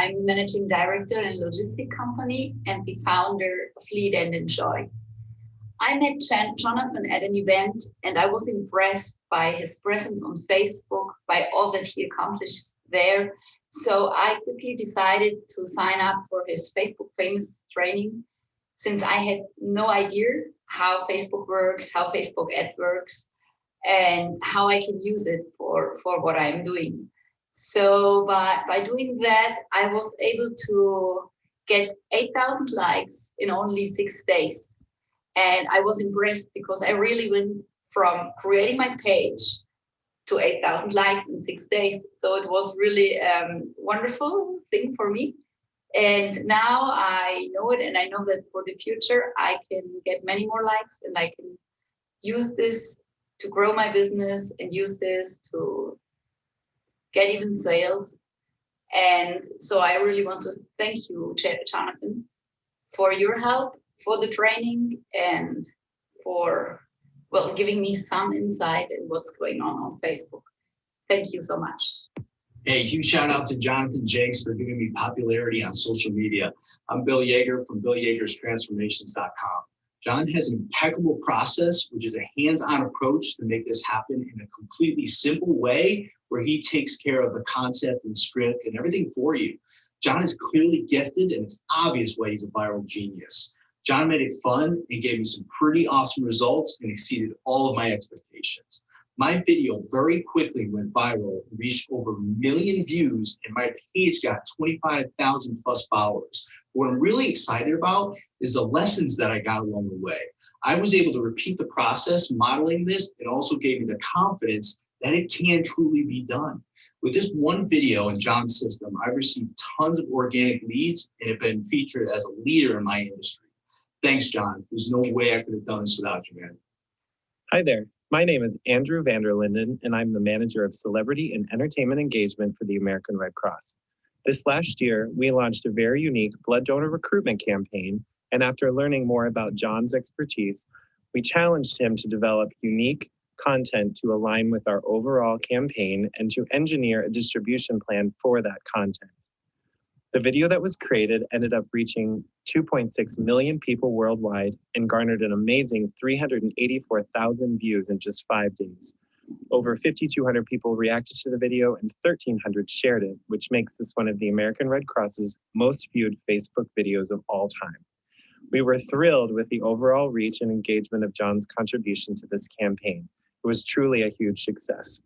I'm managing director in a logistic company and the founder of Lead and Enjoy. I met Jonathan at an event, and I was impressed by his presence on Facebook, by all that he accomplished there. So I quickly decided to sign up for his Facebook Famous training, since I had no idea how Facebook works, how Facebook ad works, and how I can use it for what I'm doing. So by doing that, I was able to get 8,000 likes in only 6 days. And I was impressed because I really went from creating my page to 8,000 likes in 6 days. So it was really a wonderful thing for me. And now I know it, and I know that for the future, I can get many more likes, and I can use this to grow my business and use this to get even sales. And so I really want to thank you, Jonathan, for your help, for the training, and for, well, giving me some insight in what's going on Facebook. Thank you so much. Hey, huge shout out to Jonathan Jacques for giving me popularity on social media. I'm Bill Yeager from BillYeagersTransformations.com. John has an impeccable process, which is a hands-on approach to make this happen in a completely simple way where he takes care of the concept and script and everything for you. John is clearly gifted, and it's obvious why he's a viral genius. John made it fun and gave me some pretty awesome results and exceeded all of my expectations. My video very quickly went viral and reached over 1 million views, and my page got 25,000 plus followers. What I'm really excited about is the lessons that I got along the way. I was able to repeat the process modeling this, and also gave me the confidence that it can truly be done. With this one video in John's system, I've received tons of organic leads and have been featured as a leader in my industry. Thanks, John. There's no way I could have done this without you, man. Hi there. My name is Andrew Vanderlinden, and I'm the manager of celebrity and entertainment engagement for the American Red Cross. This last year, we launched a very unique blood donor recruitment campaign, and after learning more about John's expertise, we challenged him to develop unique content to align with our overall campaign and to engineer a distribution plan for that content. The video that was created ended up reaching 2.6 million people worldwide and garnered an amazing 384,000 views in just 5 days. Over 5,200 people reacted to the video and 1,300 shared it, which makes this one of the American Red Cross's most viewed Facebook videos of all time. We were thrilled with the overall reach and engagement of John's contribution to this campaign. It was truly a huge success.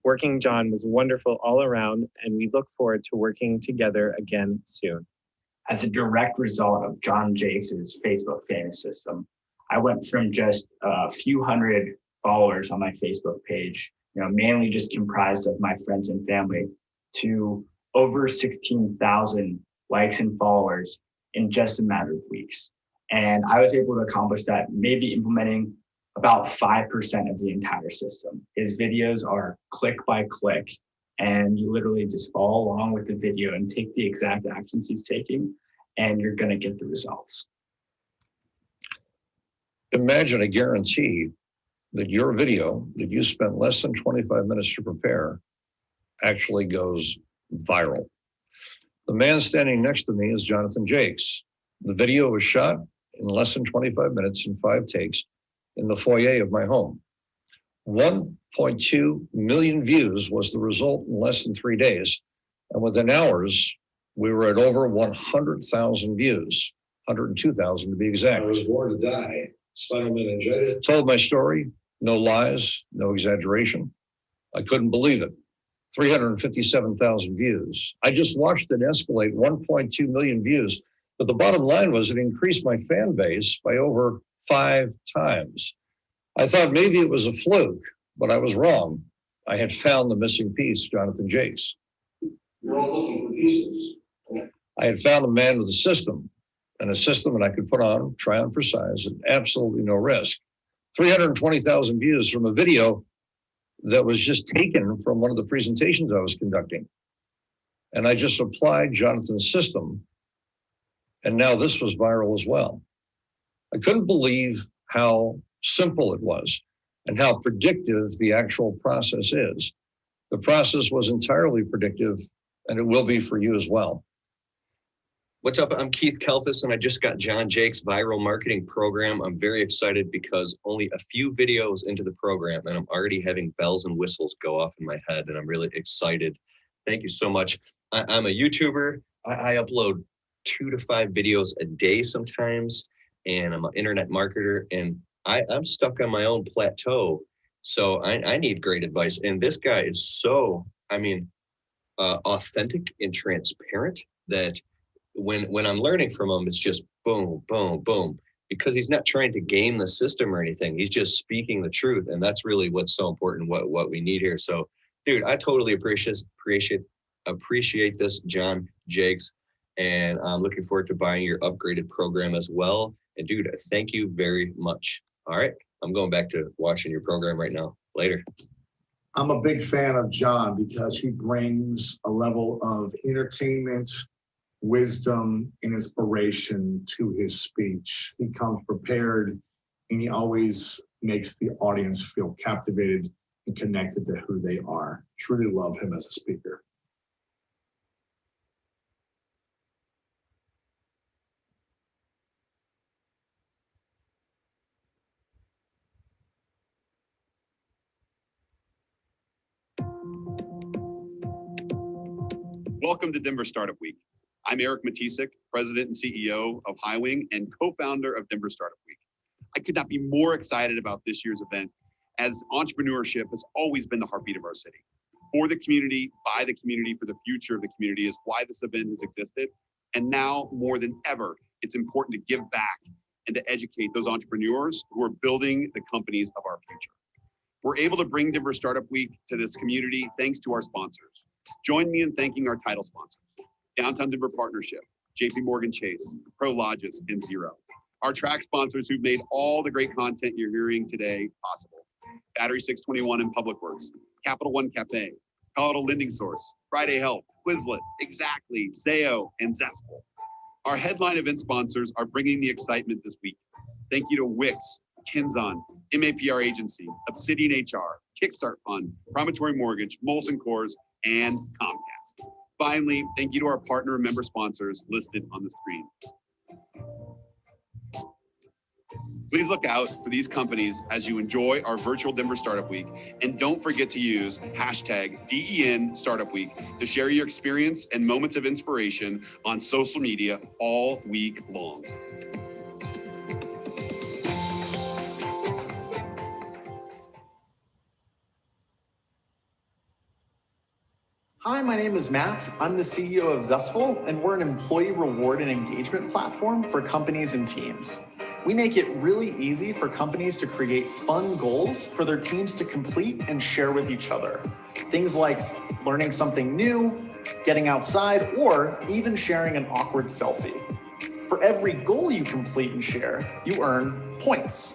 Working John was wonderful all around, and we look forward to working together again soon. As a direct result of Jon Jacques' Facebook famous system, I went from just a few hundred followers on my Facebook page, mainly just comprised of my friends and family, to over 16,000 likes and followers in just a matter of weeks. And I was able to accomplish that, maybe implementing about 5% of the entire system. His videos are click by click, and you literally just follow along with the video and take the exact actions he's taking, and you're gonna get the results. Imagine a guarantee that your video that you spent less than 25 minutes to prepare actually goes viral. The man standing next to me is Jonathan Jacques. The video was shot in less than 25 minutes in 5 takes in the foyer of my home. 1.2 million views was the result in less than 3 days. And within hours, we were at over 100,000 views, 102,000 to be exact. I was born to die, spinal meningitis. Told my story, no lies, no exaggeration. I couldn't believe it. 357,000 views. I just watched it escalate 1.2 million views. But the bottom line was it increased my fan base by over 5 times. I thought maybe it was a fluke, but I was wrong. I had found the missing piece, Jonathan Jacques. You're all looking for pieces. I had found a man with a system that I could put on, try on for size, at absolutely no risk. 320,000 views from a video that was just taken from one of the presentations I was conducting. And I just applied Jonathan's system, and now this was viral as well. I couldn't believe how simple it was and how predictive the actual process is. The process was entirely predictive, and it will be for you as well. What's up? I'm Keith Kelfis, and I just got Jon Jacques' viral marketing program. I'm very excited because only a few videos into the program, and I'm already having bells and whistles go off in my head, and I'm really excited. Thank you so much. I'm a YouTuber. I upload 2 to 5 videos a day sometimes, and I'm an internet marketer, and I'm stuck on my own plateau. So I need great advice. And this guy is so, authentic and transparent that when I'm learning from him, it's just boom, boom, boom, because he's not trying to game the system or anything. He's just speaking the truth. And that's really what's so important, what we need here. So, dude, I totally appreciate this, Jon Jacques. And I'm looking forward to buying your upgraded program as well. And dude, thank you very much. All right. I'm going back to watching your program right now. Later. I'm a big fan of Jon because he brings a level of entertainment, wisdom, and inspiration to his speech. He comes prepared, and he always makes the audience feel captivated and connected to who they are. Truly love him as a speaker. Welcome to Denver Startup Week. I'm Eric Matisek, President and CEO of Highwing and co-founder of Denver Startup Week. I could not be more excited about this year's event, as entrepreneurship has always been the heartbeat of our city. For the community, by the community, for the future of the community is why this event has existed. And now more than ever, it's important to give back and to educate those entrepreneurs who are building the companies of our future. We're able to bring Denver Startup Week to this community thanks to our sponsors. Join me in thanking our title sponsors: Downtown Denver Partnership, JP Morgan Chase, Prologis, and Zero. Our track sponsors who've made all the great content you're hearing today possible: Battery 621 and Public Works, Capital One Cafe, Colorado Lending Source, Friday Health, Quizlet, Exactly, Zayo, and Zestful. Our headline event sponsors are bringing the excitement this week. Thank you to Wix, Kinzon, MAPR Agency, Obsidian HR, Kickstart Fund, Promontory Mortgage, Molson Coors, and Comcast. Finally, thank you to our partner and member sponsors listed on the screen. Please look out for these companies as you enjoy our virtual Denver Startup Week. And don't forget to use hashtag DEN Startup Week to share your experience and moments of inspiration on social media all week long. Hi, my name is Matt. I'm the CEO of Zestful, and we're an employee reward and engagement platform for companies and teams. We make it really easy for companies to create fun goals for their teams to complete and share with each other. Things like learning something new, getting outside, or even sharing an awkward selfie. For every goal you complete and share, you earn points,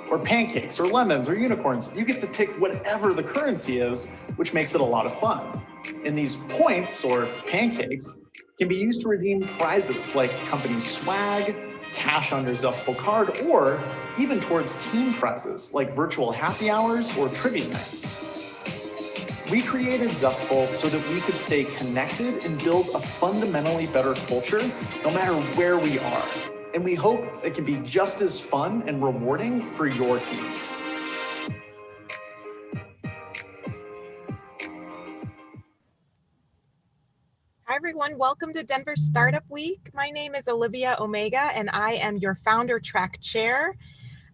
or pancakes, or lemons, or unicorns. You get to pick whatever the currency is, which makes it a lot of fun. And these points, or pancakes, can be used to redeem prizes like company swag, cash on your Zestful card, or even towards team prizes like virtual happy hours or trivia nights. We created Zestful so that we could stay connected and build a fundamentally better culture no matter where we are. And we hope it can be just as fun and rewarding for your teams. Hi, everyone. Welcome to Denver Startup Week. My name is Olivia Omega, and I am your founder track chair.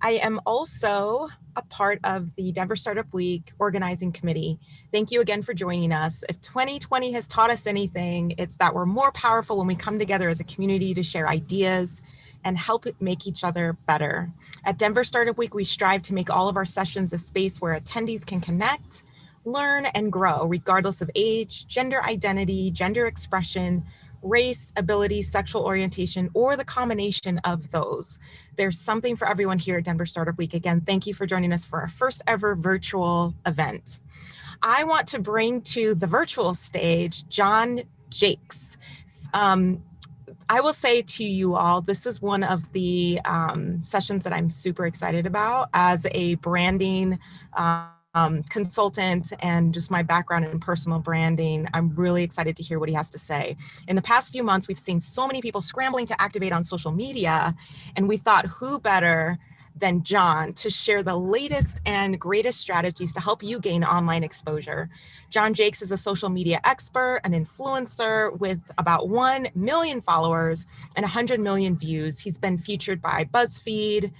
I am also a part of the Denver Startup Week organizing committee. Thank you again for joining us. If 2020 has taught us anything, it's that we're more powerful when we come together as a community to share ideas and help make each other better. At Denver Startup Week, we strive to make all of our sessions a space where attendees can connect, learn, and grow, regardless of age, gender identity, gender expression, race, ability, sexual orientation, or the combination of those. There's something for everyone here at Denver Startup Week. Again, thank you for joining us for our first ever virtual event. I want to bring to the virtual stage Jon Jacques. I will say to you all, this is one of the sessions that I'm super excited about as a branding consultant and just my background in personal branding, I'm really excited to hear what he has to say. In the past few months, we've seen so many people scrambling to activate on social media, and we thought who better than Jon to share the latest and greatest strategies to help you gain online exposure. Jon Jacques is a social media expert, an influencer with about 1 million followers and 100 million views. He's been featured by BuzzFeed,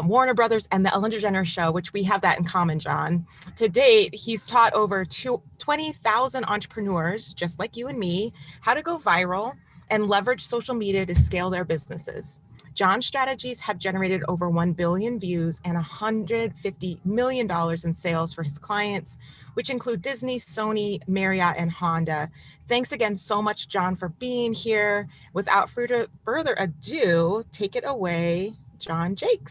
Warner Brothers, and the Ellen DeGeneres Show, which we have that in common, Jon. To date, he's taught over 20,000 entrepreneurs, just like you and me, how to go viral and leverage social media to scale their businesses. Jon's strategies have generated over 1 billion views and $150 million in sales for his clients, which include Disney, Sony, Marriott, and Honda. Thanks again so much, Jon, for being here. Without further ado, take it away, Jon Jacques.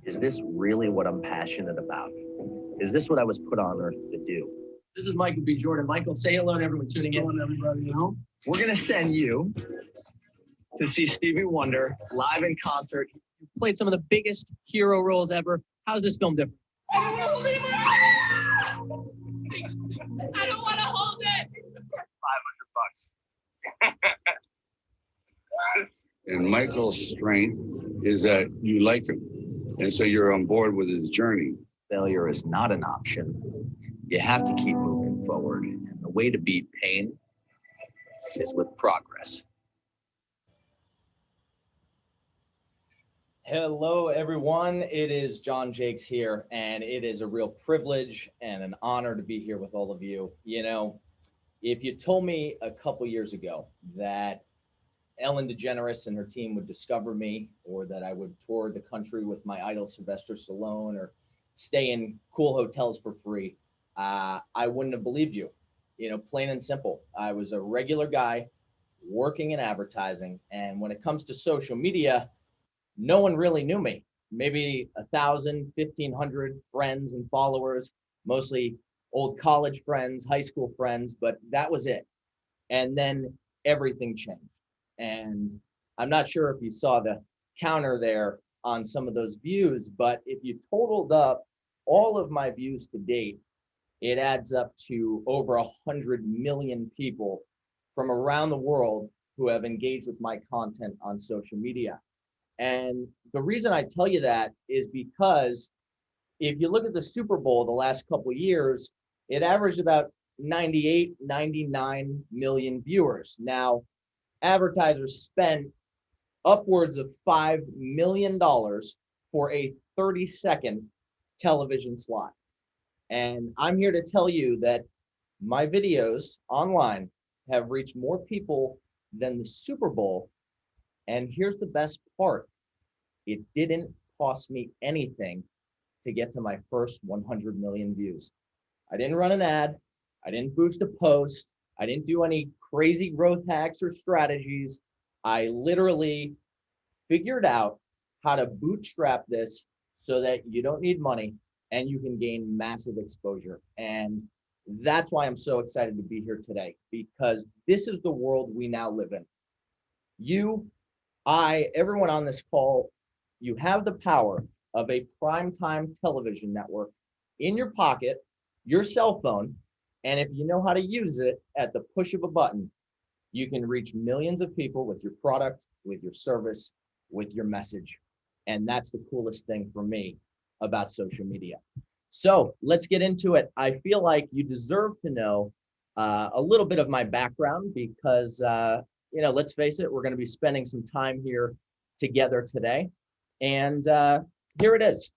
Is this really what I'm passionate about? Is this what I was put on earth to do? This is Michael B. Jordan. Michael, say hello to everyone tuning in. Everybody, you know? We're going to send you to see Stevie Wonder live in concert. You played some of the biggest hero roles ever. How's this film different? I don't want to hold it anymore. I don't want to hold it. $500. And Michael's strength is that you like him. And so you're on board with his journey. Failure is not an option. You have to keep moving forward. And the way to beat pain is with progress. Hello, everyone. It is Jon Jacques here, and it is a real privilege and an honor to be here with all of you. You know, if you told me a couple years ago that Ellen DeGeneres and her team would discover me, or that I would tour the country with my idol Sylvester Stallone, or stay in cool hotels for free, I wouldn't have believed you. You know, plain and simple. I was a regular guy working in advertising, and when it comes to social media, no one really knew me. Maybe 1,000, 1,500 friends and followers, mostly old college friends, high school friends, but that was it. And then everything changed. And I'm not sure if you saw the counter there on some of those views, but if you totaled up all of my views to date, it adds up to over 100 million people from around the world who have engaged with my content on social media. And the reason I tell you that is because if you look at the Super Bowl the last couple of years, it averaged about 98, 99 million viewers. Now, advertisers spent upwards of $5 million for a 30-second television slot. And I'm here to tell you that my videos online have reached more people than the Super Bowl. And here's the best part. It didn't cost me anything to get to my first 100 million views. I didn't run an ad. I didn't boost a post. I didn't do any crazy growth hacks or strategies. I literally figured out how to bootstrap this so that you don't need money and you can gain massive exposure. And that's why I'm so excited to be here today, because this is the world we now live in. You, I, everyone on this call, you have the power of a primetime television network in your pocket, your cell phone, and if you know how to use it at the push of a button, you can reach millions of people with your product, with your service, with your message. And that's the coolest thing for me about social media. So let's get into it. I feel like you deserve to know a little bit of my background because, you know, let's face it, we're going to be spending some time here together today. And here it is.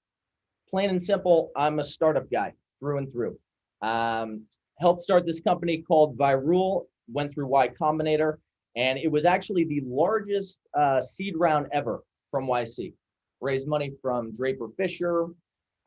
Plain and simple, I'm a startup guy through and through. Helped start this company called Virality, went through Y Combinator, and it was actually the largest seed round ever from YC. Raised money from Draper Fisher,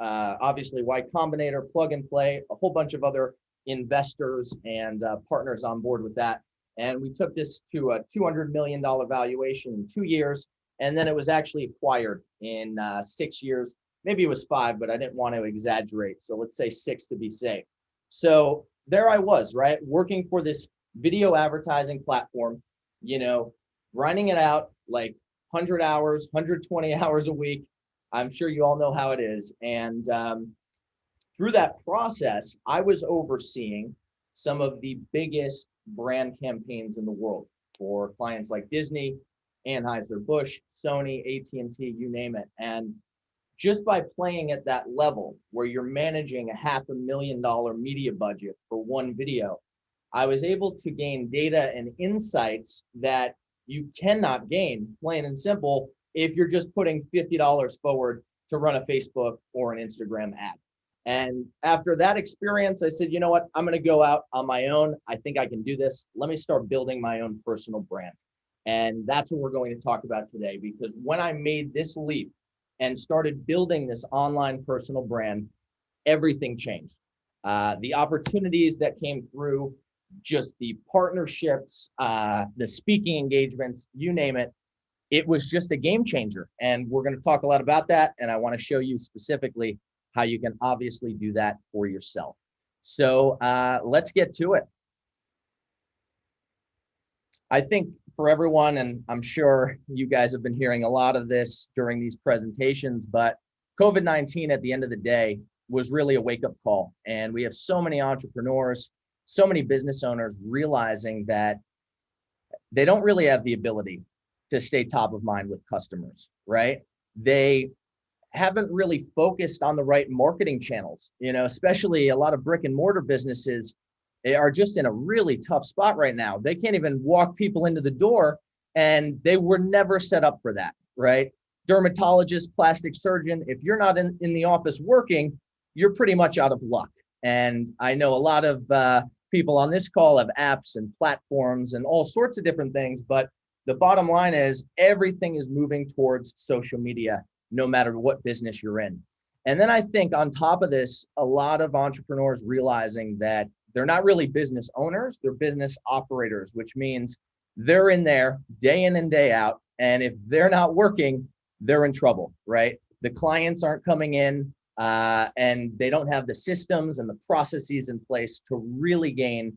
obviously Y Combinator, Plug and Play, a whole bunch of other investors and partners on board with that. And we took this to a $200 million valuation in 2 years. And then it was actually acquired in 6 years. Maybe it was 5, but I didn't want to exaggerate. So let's say 6 to be safe. So there I was, right? Working for this video advertising platform, you know, grinding it out like 100 hours, 120 hours a week, I'm sure you all know how it is. And through that process, I was overseeing some of the biggest brand campaigns in the world for clients like Disney, Anheuser-Busch, Sony, AT&T, you name it. And just by playing at that level where you're managing a $500,000 media budget for one video, I was able to gain data and insights that you cannot gain, plain and simple, if you're just putting $50 forward to run a Facebook or an Instagram ad. And after that experience, I said, you know what, I'm going to go out on my own. I think I can do this. Let me start building my own personal brand. And that's what we're going to talk about today, because when I made this leap and started building this online personal brand, everything changed. The opportunities that came through, just the partnerships, the speaking engagements, you name it, it was just a game changer. And we're going to talk a lot about that. And I want to show you specifically how you can obviously do that for yourself. So let's get to it. I think for everyone, and I'm sure you guys have been hearing a lot of this during these presentations, but COVID-19 at the end of the day was really a wake-up call. And we have so many entrepreneurs, so many business owners realizing that they don't really have the ability to stay top of mind with customers, right? They haven't really focused on the right marketing channels, especially a lot of brick and mortar businesses. They are just in a really tough spot right now. They can't even walk people into the door, and they were never set up for that, right? Dermatologist, plastic surgeon, if you're not in the office working, you're pretty much out of luck. And I know a lot of people on this call have apps and platforms and all sorts of different things, but the bottom line is everything is moving towards social media, no matter what business you're in. And then I think on top of this, a lot of entrepreneurs realizing that they're not really business owners, they're business operators, which means they're in there day in and day out. And if they're not working, they're in trouble, right? The clients aren't coming in and they don't have the systems and the processes in place to really gain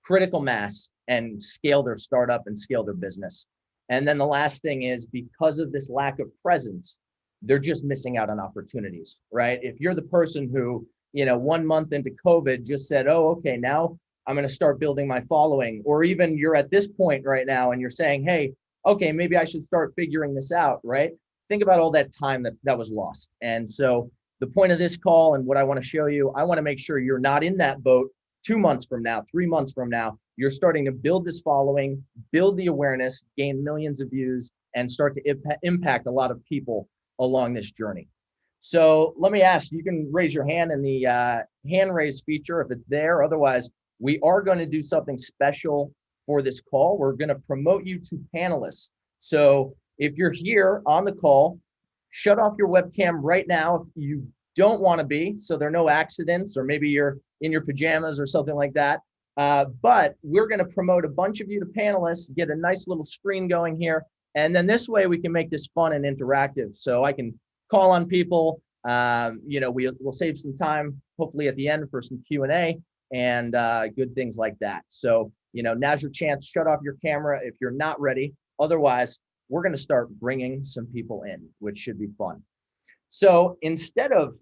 critical mass and scale their startup and scale their business. And then the last thing is, because of this lack of presence, they're just missing out on opportunities, right? If you're the person who, 1 month into COVID just said, oh, okay, now I'm going to start building my following, or even you're at this point right now and you're saying, hey, okay, maybe I should start figuring this out, right? Think about all that time that was lost. And so the point of this call and what I want to show you, I want to make sure you're not in that boat 2 months from now, 3 months from now. You're starting to build this following, build the awareness, gain millions of views, and start to impact a lot of people along this journey. So let me ask, you can raise your hand in the hand raise feature if it's there. Otherwise, we are going to do something special for this call. We're going to promote you to panelists. So if you're here on the call, shut off your webcam right now if you don't want to be, so there are no accidents, or maybe you're in your pajamas or something like that. But we're going to promote a bunch of you to panelists, get a nice little screen going here. And then this way we can make this fun and interactive. So I can call on people. We'll save some time, hopefully at the end, for some Q&A and good things like that. So, now's your chance. Shut off your camera if you're not ready. Otherwise, we're going to start bringing some people in, which should be fun. So instead of,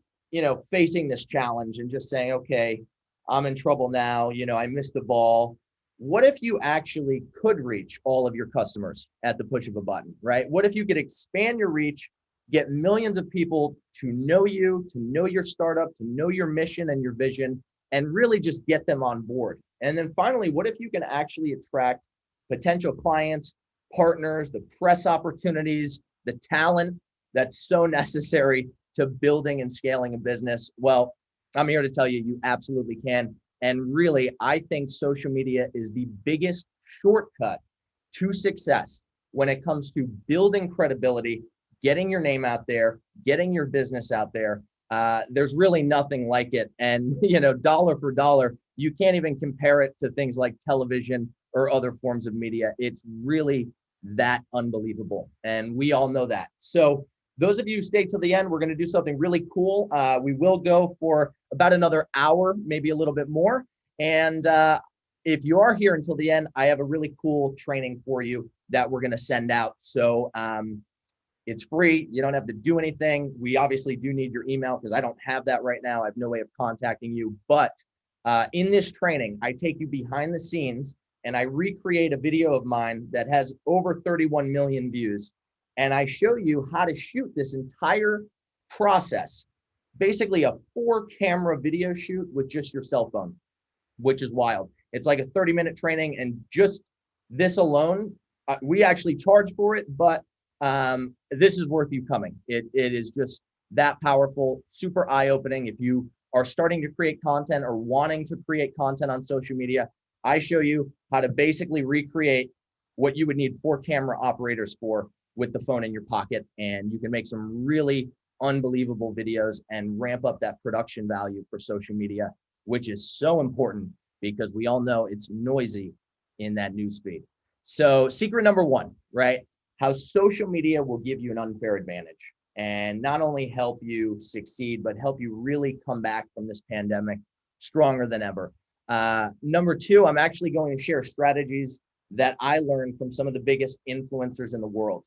facing this challenge and just saying, okay, I'm in trouble now, I missed the ball. What if you actually could reach all of your customers at the push of a button, right? What if you could expand your reach, get millions of people to know you, to know your startup, to know your mission and your vision, and really just get them on board? And then finally, what if you can actually attract potential clients, partners, the press opportunities, the talent that's so necessary to building and scaling a business? Well, I'm here to tell you, you absolutely can. And really, I think social media is the biggest shortcut to success when it comes to building credibility, getting your name out there, getting your business out there. There's really nothing like it. And, dollar for dollar, you can't even compare it to things like television or other forms of media. It's really that unbelievable. And we all know that. So those of you who stay till the end, we're going to do something really cool. We will go for about another hour, maybe a little bit more. And if you are here until the end, I have a really cool training for you that we're going to send out. So It's free. You don't have to do anything. We obviously do need your email because I don't have that right now. I have no way of contacting you. But in this training, I take you behind the scenes and I recreate a video of mine that has over 31 million views. And I show you how to shoot this entire process, basically a 4-camera video shoot with just your cell phone, which is wild. It's like a 30-minute training, and just this alone, we actually charge for it, but this is worth you coming. It is just that powerful, super eye-opening. If you are starting to create content or wanting to create content on social media, I show you how to basically recreate what you would need 4 camera operators for with the phone in your pocket, and you can make some really unbelievable videos and ramp up that production value for social media, which is so important because we all know it's noisy in that newsfeed. So secret number 1, right? How social media will give you an unfair advantage and not only help you succeed, but help you really come back from this pandemic stronger than ever. Number 2, I'm actually going to share strategies that I learned from some of the biggest influencers in the world.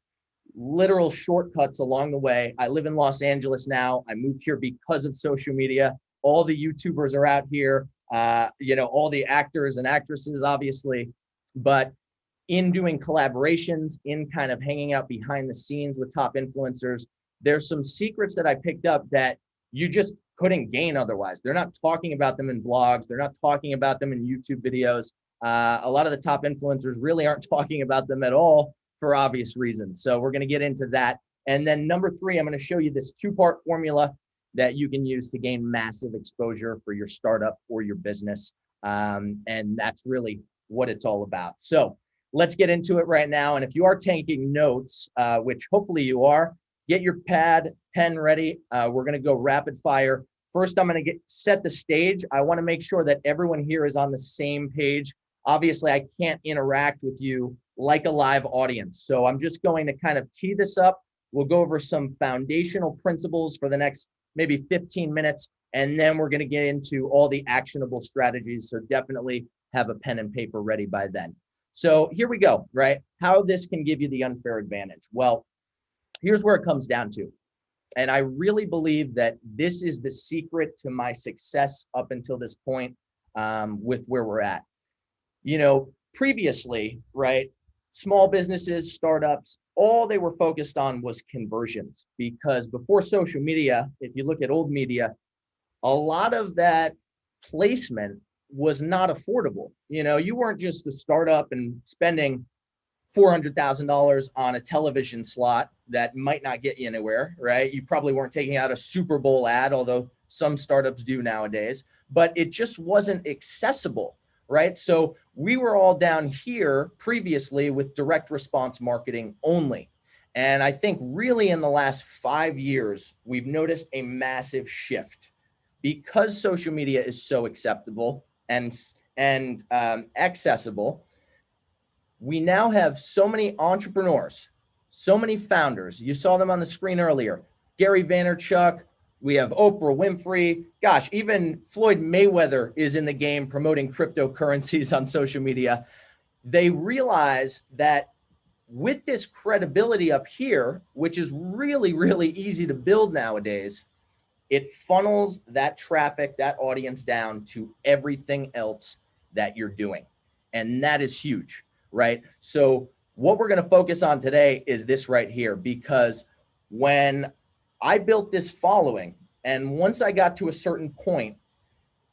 Literal shortcuts along the way. I live in Los Angeles now. I moved here because of social media. All the YouTubers are out here, all the actors and actresses, obviously, but in doing collaborations, in kind of hanging out behind the scenes with top influencers, there's some secrets that I picked up that you just couldn't gain otherwise. They're not talking about them in blogs. They're not talking about them in YouTube videos. A lot of the top influencers really aren't talking about them at all for obvious reasons. So we're going to get into that. And then number 3, I'm going to show you this 2-part formula that you can use to gain massive exposure for your startup or your business. And that's really what it's all about. So let's get into it right now. And if you are taking notes, which hopefully you are, get your pen ready. We're going to go rapid fire. First, I'm going to set the stage. I want to make sure that everyone here is on the same page. Obviously, I can't interact with you like a live audience. So I'm just going to kind of tee this up. We'll go over some foundational principles for the next maybe 15 minutes, and then we're going to get into all the actionable strategies. So definitely have a pen and paper ready by then. So here we go, right? How this can give you the unfair advantage. Well, here's where it comes down to. And I really believe that this is the secret to my success up until this point with where we're at. Previously, right? Small businesses, startups, all they were focused on was conversions, because before social media, if you look at old media, a lot of that placement was not affordable. You weren't just a startup and spending $400,000 on a television slot that might not get you anywhere, right? You probably weren't taking out a Super Bowl ad, although some startups do nowadays, but it just wasn't accessible, right? So we were all down here previously with direct response marketing only. And I think really in the last 5 years, we've noticed a massive shift because social media is so acceptable and accessible. We now have so many entrepreneurs, so many founders. You saw them on the screen earlier. Gary Vaynerchuk, we have Oprah Winfrey. Gosh, even Floyd Mayweather is in the game promoting cryptocurrencies on social media. They realize that with this credibility up here, which is really, really easy to build nowadays, it funnels that traffic, that audience down to everything else that you're doing. And that is huge, right? So what we're going to focus on today is this right here, because when I built this following, and once I got to a certain point,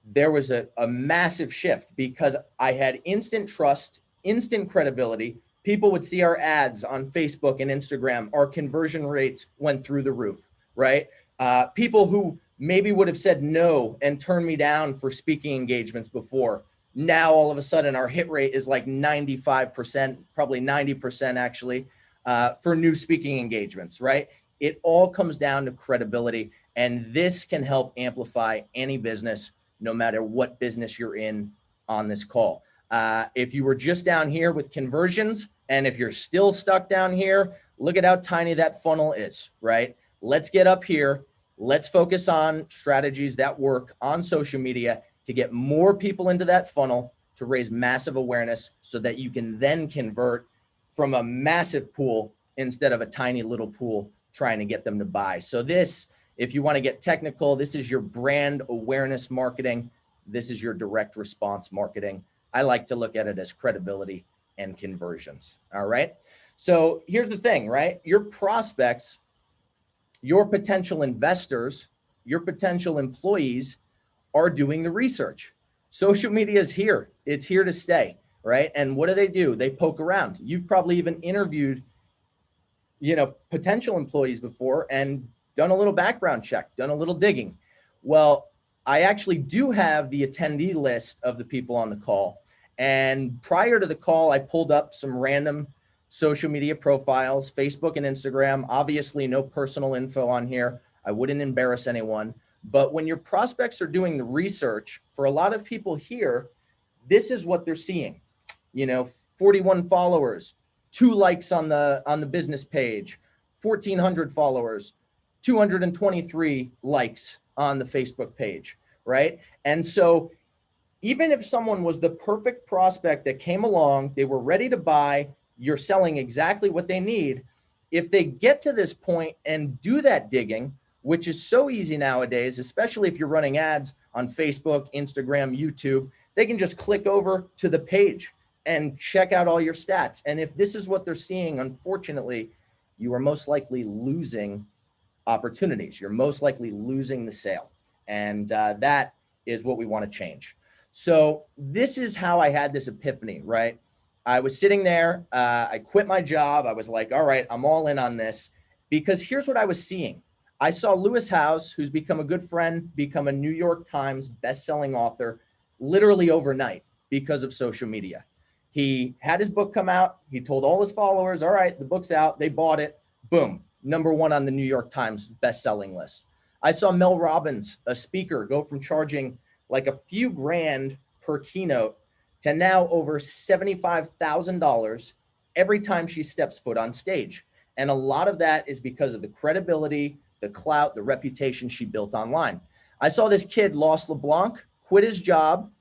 there was a massive shift because I had instant trust, instant credibility. People would see our ads on Facebook and Instagram. Our conversion rates went through the roof, right? People who maybe would have said no and turned me down for speaking engagements before, now all of a sudden our hit rate is like 95%, probably 90% actually, for new speaking engagements, right? It all comes down to credibility, and this can help amplify any business, no matter what business you're in on this call. If you were just down here with conversions, and if you're still stuck down here, look at how tiny that funnel is, right? Let's get up here. Let's focus on strategies that work on social media to get more people into that funnel, to raise massive awareness so that you can then convert from a massive pool instead of a tiny little pool trying to get them to buy. So this, if you want to get technical, this is your brand awareness marketing. This is your direct response marketing. I like to look at it as credibility and conversions. All right. So here's the thing, right? Your prospects, your potential investors, your potential employees are doing the research. Social media is here. It's here to stay, right? And what do? They poke around. You've probably even interviewed, potential employees before and done a little background check, done a little digging. Well, I actually do have the attendee list of the people on the call. And prior to the call, I pulled up some random social media profiles, Facebook and Instagram. Obviously, no personal info on here. I wouldn't embarrass anyone. But when your prospects are doing the research, for a lot of people here, this is what they're seeing. 41 followers, 2 likes on the business page, 1,400 followers, 223 likes on the Facebook page, right? And so even if someone was the perfect prospect that came along, they were ready to buy, you're selling exactly what they need. If they get to this point and do that digging, which is so easy nowadays, especially if you're running ads on Facebook, Instagram, YouTube, they can just click over to the page and check out all your stats. And if this is what they're seeing, unfortunately, you are most likely losing opportunities. You're most likely losing the sale. And that is what we want to change. So this is how I had this epiphany, right? I was sitting there, I quit my job. I was like, all right, I'm all in on this, because here's what I was seeing. I saw Lewis Howes, who's become a good friend, become a New York Times best-selling author, literally overnight because of social media. He had his book come out. He told all his followers, all right, the book's out. They bought it. Boom, #1 on the New York Times best-selling list. I saw Mel Robbins, a speaker, go from charging like a few grand per keynote to now over $75,000 every time she steps foot on stage. And a lot of that is because of the credibility, the clout, the reputation she built online. I saw this kid, Lost LeBlanc, quit his job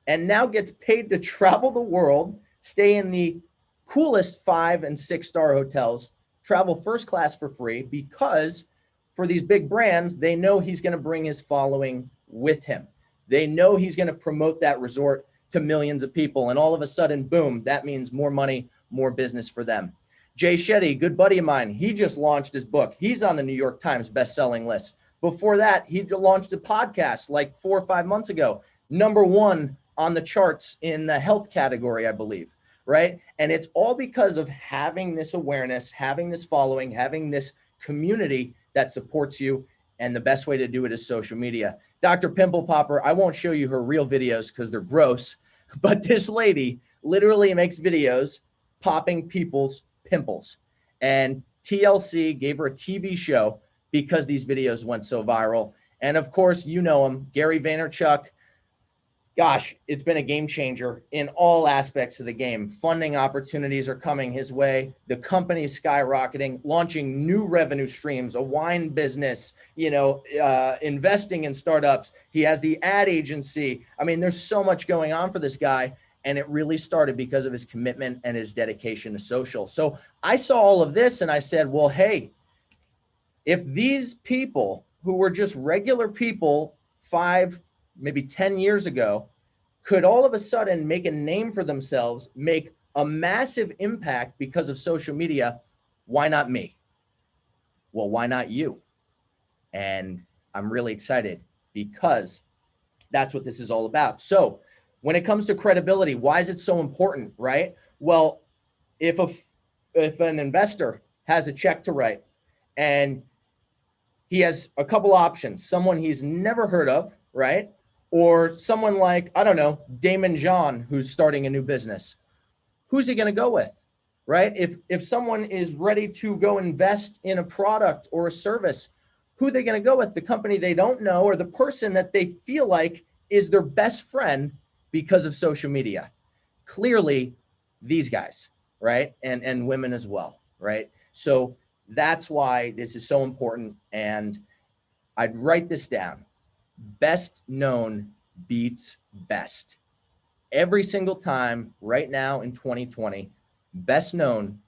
and now gets paid to travel the world, stay in the coolest 5- and 6-star hotels, travel first class for free, because for these big brands, they know he's going to bring his following with him. They know he's going to promote that resort to millions of people. And all of a sudden, boom, that means more money, more business for them. Jay Shetty, good buddy of mine, he just launched his book. He's on the New York Times best-selling list. Before that, he launched a podcast like 4 or 5 months ago, #1 on the charts in the health category, I believe, right? And it's all because of having this awareness, having this following, having this community that supports you. And the best way to do it is social media. Dr. Pimple Popper, I won't show you her real videos because they're gross, but this lady literally makes videos popping people's pimples. And TLC gave her a TV show because these videos went so viral. And of course, you know him, Gary Vaynerchuk. Gosh, it's been a game changer in all aspects of the game. Funding opportunities are coming his way. The company's skyrocketing, launching new revenue streams, a wine business, investing in startups. He has the ad agency. I mean, there's so much going on for this guy. And it really started because of his commitment and his dedication to social. So I saw all of this and I said, well, hey, if these people who were just regular people 5, maybe 10 years ago, could all of a sudden make a name for themselves, make a massive impact because of social media, why not me? Well, why not you? And I'm really excited because that's what this is all about. So when it comes to credibility, why is it so important, right? Well, if an investor has a check to write and he has a couple options, someone he's never heard of, right? Or someone like, I don't know, Damon John, who's starting a new business. Who's he going to go with, right? If someone is ready to go invest in a product or a service, who are they going to go with? The company they don't know or the person that they feel like is their best friend because of social media? Clearly, these guys, right? And women as well, right? So that's why this is so important. And I'd write this down. Best known beats best. Every single time right now in 2020, best known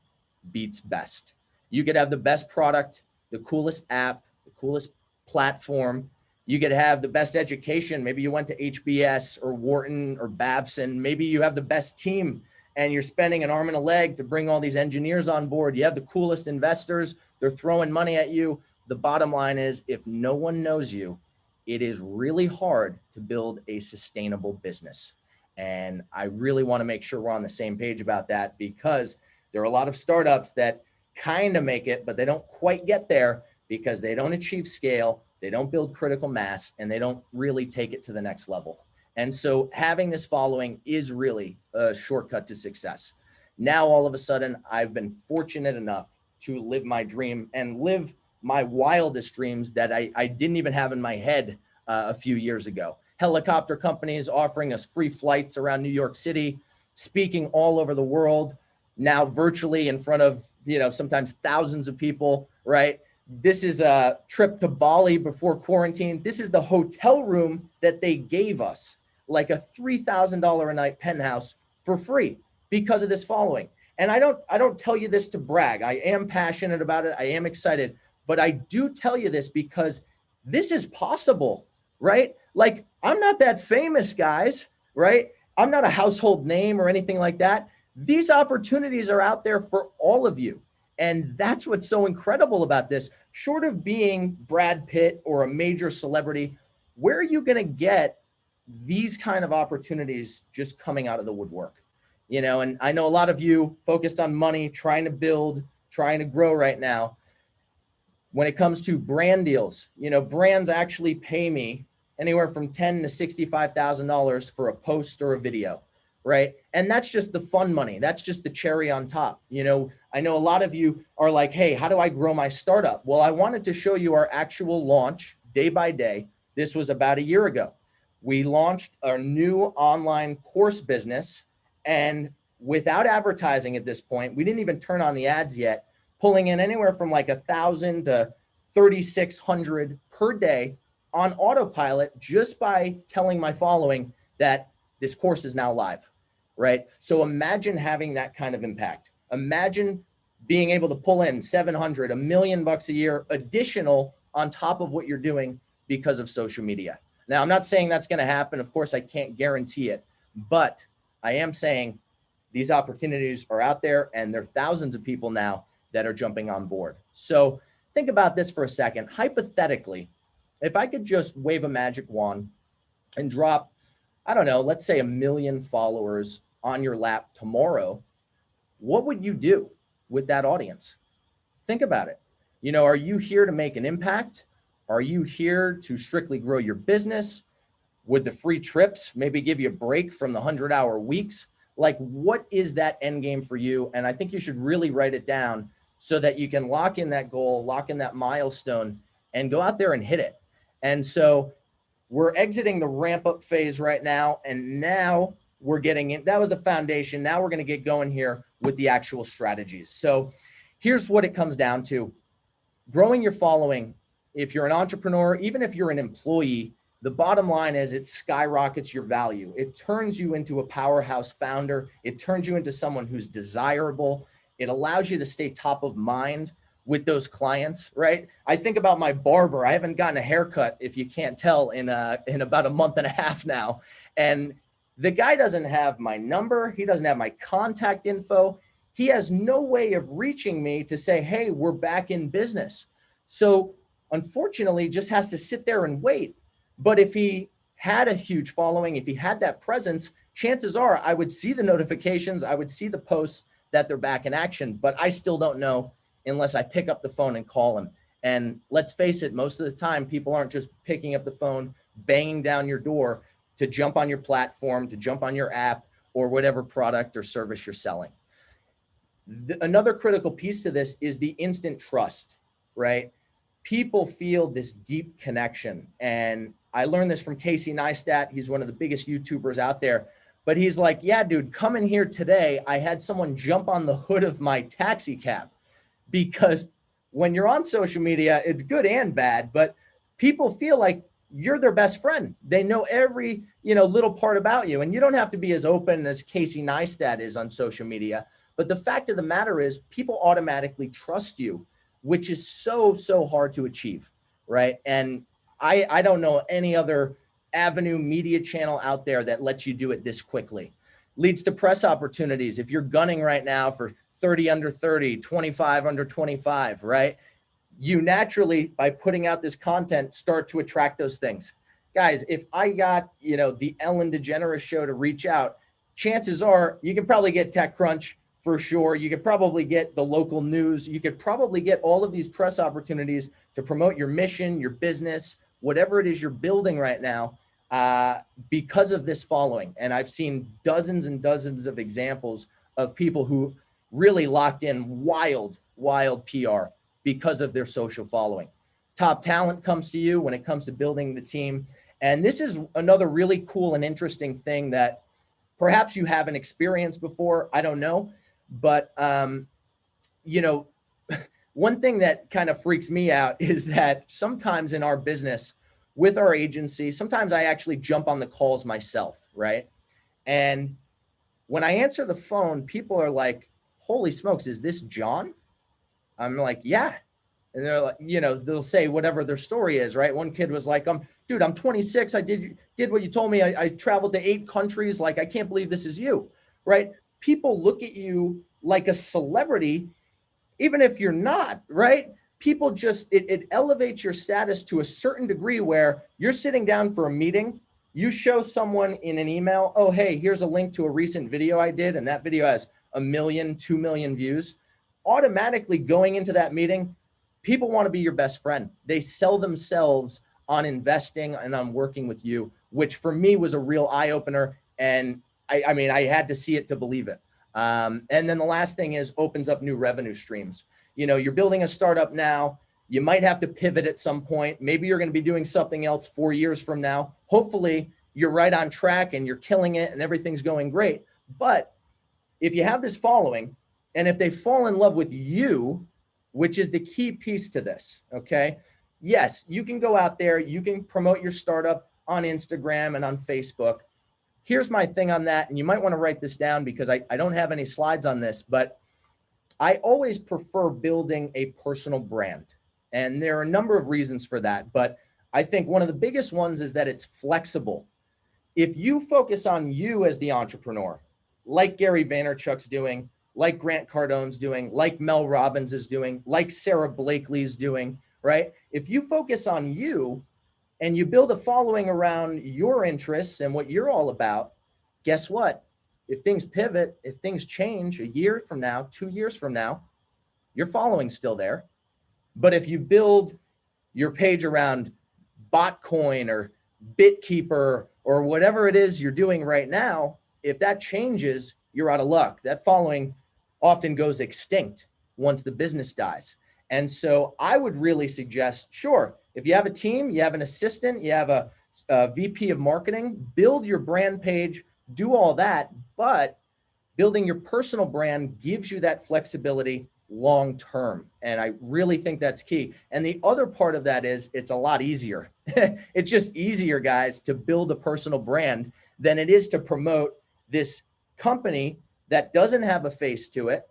beats best. You could have the best product, the coolest app, the coolest platform. You could have the best education. Maybe you went to HBS or Wharton or Babson. Maybe you have the best team and you're spending an arm and a leg to bring all these engineers on board. You have the coolest investors. They're throwing money at you. The bottom line is, if no one knows you, it is really hard to build a sustainable business. And I really want to make sure we're on the same page about that, because there are a lot of startups that kind of make it, but they don't quite get there because they don't achieve scale, they don't build critical mass, and they don't really take it to the next level. And so having this following is really a shortcut to success. Now, all of a sudden, I've been fortunate enough to live my dream and live my wildest dreams that I didn't even have in my head a few years ago. Helicopter companies offering us free flights around New York City, speaking all over the world, now virtually in front of, sometimes thousands of people, right? This is a trip to Bali before quarantine. This is the hotel room that they gave us, like a $3,000 a night penthouse for free because of this following. And I don't tell you this to brag. I am passionate about it. I am excited, but I do tell you this because this is possible, right? Like, I'm not that famous, guys, right? I'm not a household name or anything like that. These opportunities are out there for all of you. And that's what's so incredible about this. Short of being Brad Pitt or a major celebrity, where are you going to get these kind of opportunities just coming out of the woodwork? And I know a lot of you focused on money, trying to build, trying to grow right now. When it comes to brand deals, brands actually pay me anywhere from $10,000 to $65,000 for a post or a video, right? And that's just the fun money. That's just the cherry on top. I know a lot of you are like, hey, how do I grow my startup? Well, I wanted to show you our actual launch day by day. This was about a year ago. We launched our new online course business, and without advertising at this point, we didn't even turn on the ads yet, pulling in anywhere from like 1,000 to 3,600 per day on autopilot, just by telling my following that this course is now live, right? So imagine having that kind of impact. Imagine being able to pull in 700, $1 million a year additional on top of what you're doing because of social media. Now, I'm not saying that's going to happen. Of course, I can't guarantee it, but I am saying these opportunities are out there, and there are thousands of people now that are jumping on board. So think about this for a second. Hypothetically, if I could just wave a magic wand and drop, I don't know, let's say 1 million followers on your lap tomorrow, what would you do with that audience? Think about it. Are you here to make an impact? Are you here to strictly grow your business? Would the free trips maybe give you a break from the 100-hour weeks? Like, what is that end game for you? And I think you should really write it down so that you can lock in that goal, lock in that milestone, and go out there and hit it. And so we're exiting the ramp up phase right now. And now we're getting in. That was the foundation. Now we're going to get going here with the actual strategies. So here's what it comes down to. Growing your following. If you're an entrepreneur, even if you're an employee, the bottom line is it skyrockets your value. It turns you into a powerhouse founder. It turns you into someone who's desirable. It allows you to stay top of mind with those clients, right? I think about my barber. I haven't gotten a haircut, if you can't tell, in about a month and a half now. And the guy doesn't have my number. He doesn't have my contact info. He has no way of reaching me to say, hey, we're back in business. So unfortunately, just has to sit there and wait. But if he had a huge following, if he had that presence, chances are I would see the notifications, I would see the posts that they're back in action, but I still don't know unless I pick up the phone and call him. And let's face it, most of the time, people aren't just picking up the phone, banging down your door to jump on your platform, to jump on your app, or whatever product or service you're selling. Another critical piece to this is the instant trust, right? People feel this deep connection. And I learned this from Casey Neistat. He's one of the biggest YouTubers out there. But he's like, yeah, dude, come in here today. I had someone jump on the hood of my taxi cab. Because when you're on social media, it's good and bad, but people feel like you're their best friend. They know every, little part about you. And you don't have to be as open as Casey Neistat is on social media. But the fact of the matter is people automatically trust you, which is so, so hard to achieve, right? And I don't know any other avenue media channel out there that lets you do it this quickly. Leads to press opportunities. If you're gunning right now for 30 under 30, 25 under 25, right? You naturally, by putting out this content, start to attract those things. Guys, if I got, the Ellen DeGeneres show to reach out, chances are you can probably get TechCrunch for sure. You could probably get the local news. You could probably get all of these press opportunities to promote your mission, your business, whatever it is you're building right now, because of this following. And I've seen dozens and dozens of examples of people who really locked in wild PR because of their social following. Top talent comes to you when it comes to building the team. And this is another really cool and interesting thing that perhaps you haven't experienced before. I don't know. But, one thing that kind of freaks me out is that sometimes in our business with our agency, sometimes I actually jump on the calls myself, right? And when I answer the phone, people are like, holy smokes, is this Jon? I'm like, yeah. And they're like, they'll say whatever their story is, right? One kid was like, dude, I'm 26. I did what you told me. I traveled to 8 countries. Like, I can't believe this is you, right? People look at you like a celebrity, even if you're not, right? People just, it elevates your status to a certain degree where you're sitting down for a meeting, you show someone in an email, oh, hey, here's a link to a recent video I did, and that video has 1 million, 2 million views. Automatically going into that meeting, people want to be your best friend. They sell themselves on investing and on working with you, which for me was a real eye-opener. And I had to see it to believe it. And then the last thing is opens up new revenue streams. You're building a startup now. You might have to pivot at some point. Maybe you're going to be doing something else 4 years from now. Hopefully you're right on track and you're killing it and everything's going great. But if you have this following, and if they fall in love with you, which is the key piece to this, okay? Yes, you can go out there, you can promote your startup on Instagram and on Facebook. Here's my thing on that, and you might want to write this down because I don't have any slides on this, but I always prefer building a personal brand. And there are a number of reasons for that, but I think one of the biggest ones is that it's flexible. If you focus on you as the entrepreneur, like Gary Vaynerchuk's doing, like Grant Cardone's doing, like Mel Robbins is doing, like Sarah Blakely's doing, right? If you focus on you and you build a following around your interests and what you're all about, guess what? If things pivot, if things change a year from now, 2 years from now, your following's still there. But if you build your page around Botcoin or BitKeeper or whatever it is you're doing right now, if that changes, you're out of luck. That following often goes extinct once the business dies. And so I would really suggest, sure, if you have a team, you have an assistant, you have a VP of marketing, build your brand page, do all that, but building your personal brand gives you that flexibility long term. And I really think that's key. And the other part of that is it's a lot easier. It's just easier, guys, to build a personal brand than it is to promote this company that doesn't have a face to it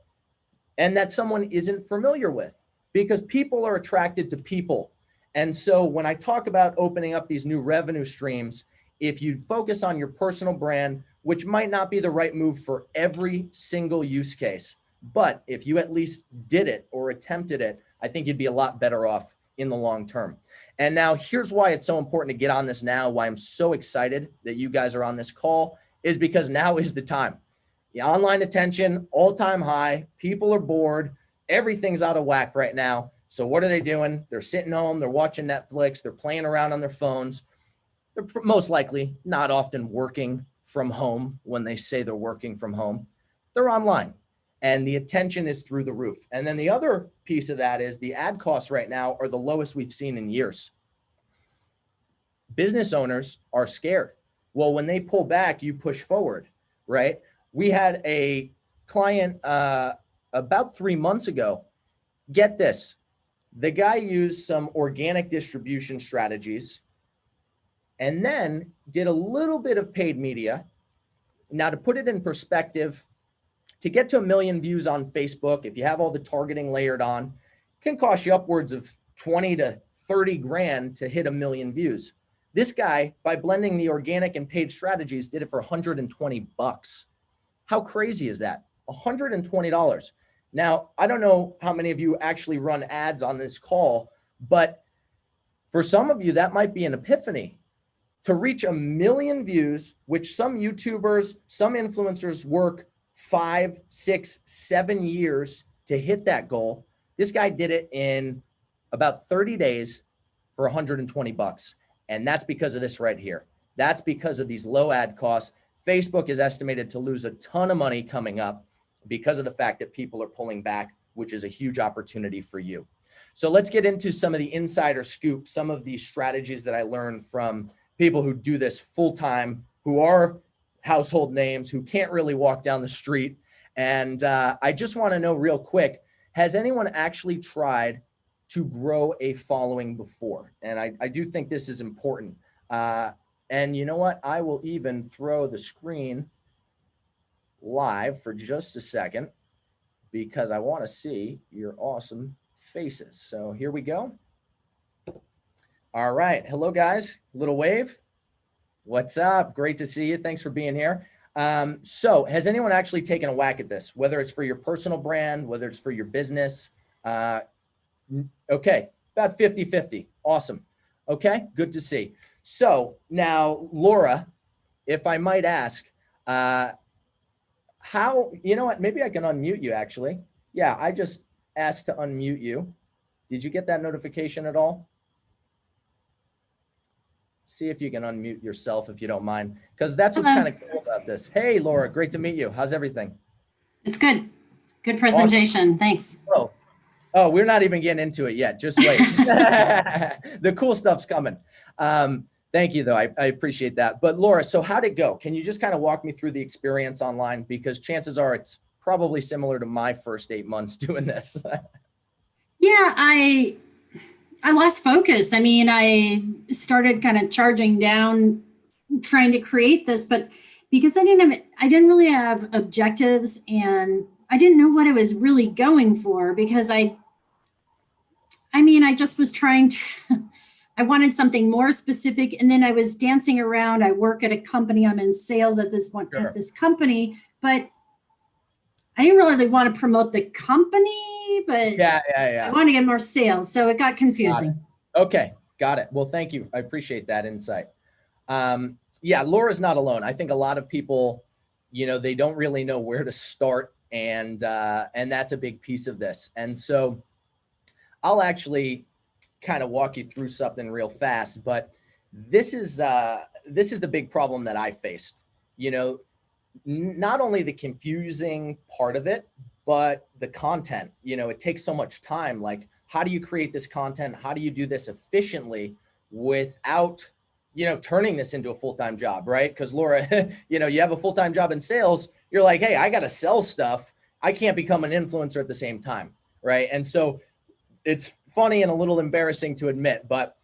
and that someone isn't familiar with, because people are attracted to people. And so when I talk about opening up these new revenue streams, if you focus on your personal brand, which might not be the right move for every single use case, but if you at least did it or attempted it, I think you'd be a lot better off in the long term. And now here's why it's so important to get on this now, why I'm so excited that you guys are on this call, is because now is the time. The online attention, all-time high, people are bored, everything's out of whack right now. So what are they doing? They're sitting home, they're watching Netflix, they're playing around on their phones. They're most likely not often working from home when they say they're working from home. They're online and the attention is through the roof. And then the other piece of that is the ad costs right now are the lowest we've seen in years. Business owners are scared. Well, when they pull back, you push forward, right? We had a client about 3 months ago. Get this. The guy used some organic distribution strategies, and then did a little bit of paid media. Now, to put it in perspective, to get to 1 million views on Facebook, if you have all the targeting layered on, it can cost you upwards of 20 to 30 grand to hit 1 million views. This guy, by blending the organic and paid strategies, did it for $120. How crazy is that? $120. Now, I don't know how many of you actually run ads on this call, but for some of you, that might be an epiphany. To reach 1 million views, which some YouTubers, some influencers work 5, 6, 7 years to hit that goal. This guy did it in about 30 days for $120. And that's because of this right here. That's because of these low ad costs. Facebook is estimated to lose a ton of money coming up because of the fact that people are pulling back, which is a huge opportunity for you. So let's get into some of the insider scoop, some of the strategies that I learned from people who do this full time, who are household names, who can't really walk down the street. And I just want to know real quick, has anyone actually tried to grow a following before? And I do think this is important. And you know what? I will even throw the screen live for just a second because I want to see your awesome faces. So here we go. All right. Hello, guys. Little wave. What's up? Great to see you. Thanks for being here. So has anyone actually taken a whack at this, whether it's for your personal brand, whether it's for your business? Okay, about 50-50. Awesome. Okay, good to see. So now, Laura, if I might ask, how, you know what, maybe I can unmute you actually. Yeah, I just asked to unmute you. Did you get that notification at all? See if you can unmute yourself if you don't mind, because that's what's kind of cool about this. Hey, Laura, great to meet you. How's everything? It's good. Good presentation. Awesome. Thanks. Oh, we're not even getting into it yet. Just wait. The cool stuff's coming. Thank you, though. I appreciate that. But Laura, so how'd it go? Can you just kind of walk me through the experience online? Because chances are it's probably similar to my first 8 months doing this. Yeah, I lost focus. I mean, I started kind of charging down, trying to create this, but because I didn't really have objectives, and I didn't know what I was really going for, because I just was trying to, I wanted something more specific. And then I was dancing around. I work at a company. I'm in sales at this one, at this company, but I didn't really want to promote the company, but I want to get more sales. So it got confusing. Okay. Got it. Well, thank you. I appreciate that insight. Yeah, Laura's not alone. I think a lot of people, they don't really know where to start. And that's a big piece of this. And so I'll actually kind of walk you through something real fast, but this is the big problem that I faced. Not only the confusing part of it, but the content. It takes so much time. Like, how do you create this content? How do you do this efficiently without, turning this into a full-time job, right? Because Laura, you have a full-time job in sales. You're like, hey, I got to sell stuff. I can't become an influencer at the same time, right? And so it's funny and a little embarrassing to admit, but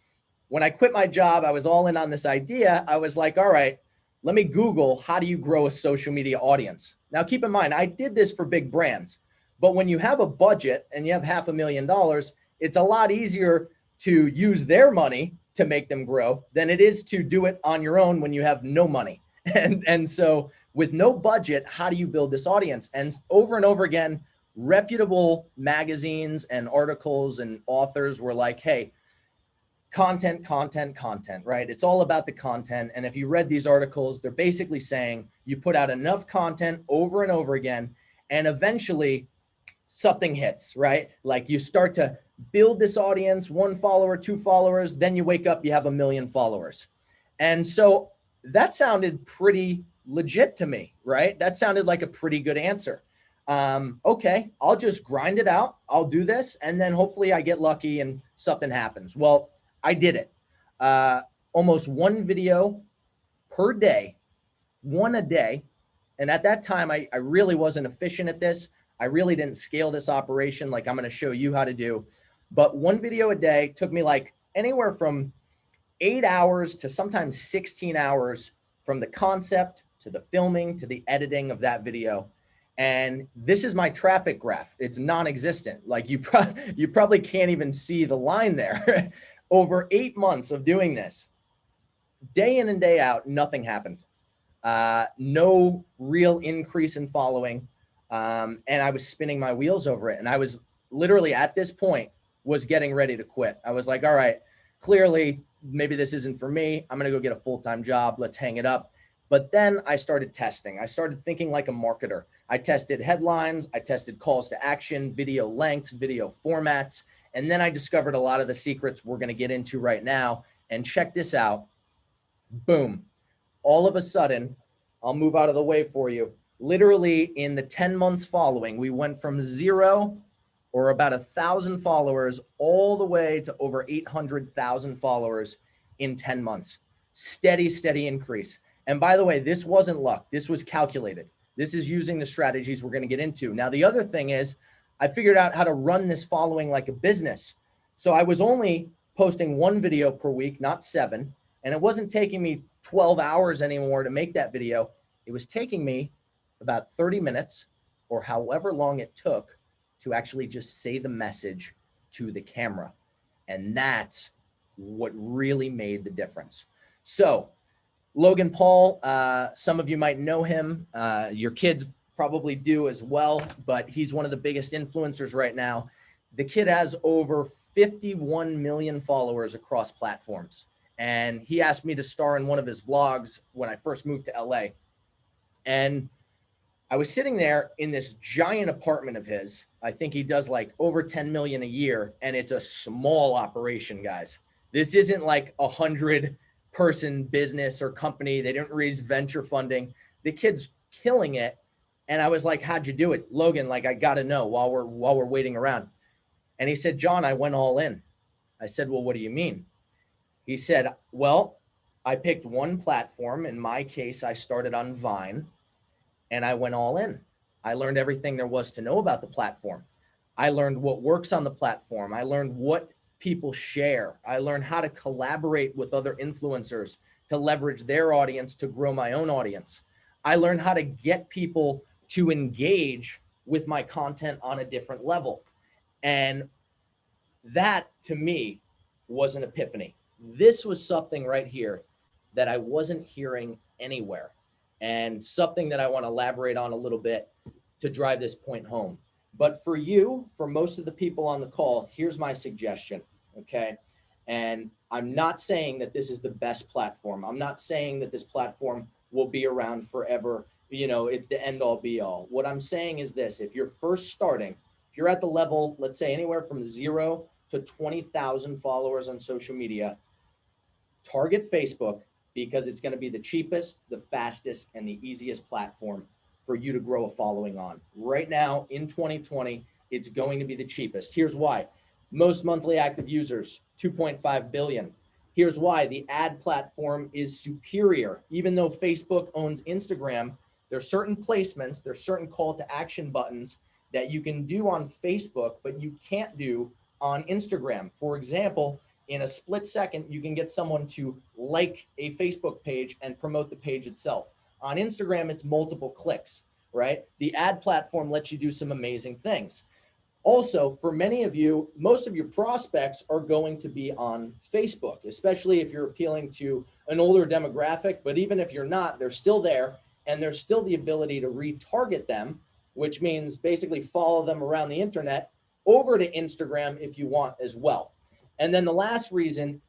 when I quit my job, I was all in on this idea. I was like, all right, let me Google, how do you grow a social media audience? Now, keep in mind, I did this for big brands, but when you have a budget and you have $500,000, it's a lot easier to use their money to make them grow than it is to do it on your own when you have no money. And so with no budget, how do you build this audience? And over again, reputable magazines and articles and authors were like, hey, content, right? It's all about the content. And if you read these articles, they're basically saying you put out enough content over and over again, and eventually something hits, right? Like you start to build this audience, 1 follower, 2 followers, then you wake up, you have 1 million followers. And so that sounded pretty legit to me, right? That sounded like a pretty good answer. Okay, I'll just grind it out. I'll do this. And then hopefully I get lucky and something happens. Well, I did it. Almost 1 video per day, 1 a day. And at that time, I really wasn't efficient at this. I really didn't scale this operation like I'm going to show you how to do. But 1 video a day took me like anywhere from 8 hours to sometimes 16 hours from the concept to the filming to the editing of that video. And this is my traffic graph. It's non-existent. Like you probably can't even see the line there. Over 8 months of doing this, day in and day out, nothing happened. No real increase in following. And I was spinning my wheels over it. And I was literally at this point was getting ready to quit. I was like, all right, clearly maybe this isn't for me. I'm going to go get a full-time job. Let's hang it up. But then I started testing. I started thinking like a marketer. I tested headlines. I tested calls to action, video lengths, video formats. And then I discovered a lot of the secrets we're going to get into right now. And check this out. Boom. All of a sudden, I'll move out of the way for you. Literally in the 10 months following, we went from 0 or about 1,000 followers all the way to over 800,000 followers in 10 months. Steady, steady increase. And by the way, this wasn't luck. This was calculated. This is using the strategies we're going to get into. Now, the other thing is I figured out how to run this following like a business. So I was only posting 1 video per week, not 7. And it wasn't taking me 12 hours anymore to make that video. It was taking me about 30 minutes or however long it took to actually just say the message to the camera. And that's what really made the difference. So Logan Paul, some of you might know him. Your kids probably do as well, but he's one of the biggest influencers right now. The kid has over 51 million followers across platforms. And he asked me to star in one of his vlogs when I first moved to LA. And I was sitting there in this giant apartment of his. I think he does like over 10 million a year. And it's a small operation, guys. This isn't like 100-person business or company. They didn't raise venture funding. The kid's killing it. And I was like, how'd you do it? Logan, like, I got to know while we're waiting around. And he said, John, I went all in. I said, well, what do you mean? He said, well, I picked one platform. In my case, I started on Vine and I went all in. I learned everything there was to know about the platform. I learned what works on the platform. I learned what people share. I learned how to collaborate with other influencers to leverage their audience to grow my own audience. I learned how to get people to engage with my content on a different level. And that to me was an epiphany. This was something right here that I wasn't hearing anywhere, and something that I want to elaborate on a little bit to drive this point home. But for you, for most of the people on the call, here's my suggestion, okay? And I'm not saying that this is the best platform. I'm not saying that this platform will be around forever. You know, it's the end all be all. What I'm saying is this: if you're first starting, if you're at the level, let's say anywhere from 0 to 20,000 followers on social media, target Facebook, because it's going to be the cheapest, the fastest, and the easiest platform for you to grow a following on. Right now in 2020, it's going to be the cheapest. Here's why. Most monthly active users, 2.5 billion. Here's why. The ad platform is superior. Even though Facebook owns Instagram, there's certain placements, there's certain call to action buttons that you can do on Facebook, but you can't do on Instagram. For example, in a split second, you can get someone to like a Facebook page and promote the page itself. On Instagram, it's multiple clicks, right? The ad platform lets you do some amazing things. Also, for many of you, most of your prospects are going to be on Facebook, especially if you're appealing to an older demographic. But even if you're not, they're still there, and there's still the ability to retarget them, which means basically follow them around the internet over to Instagram if you want as well. And then the last reason,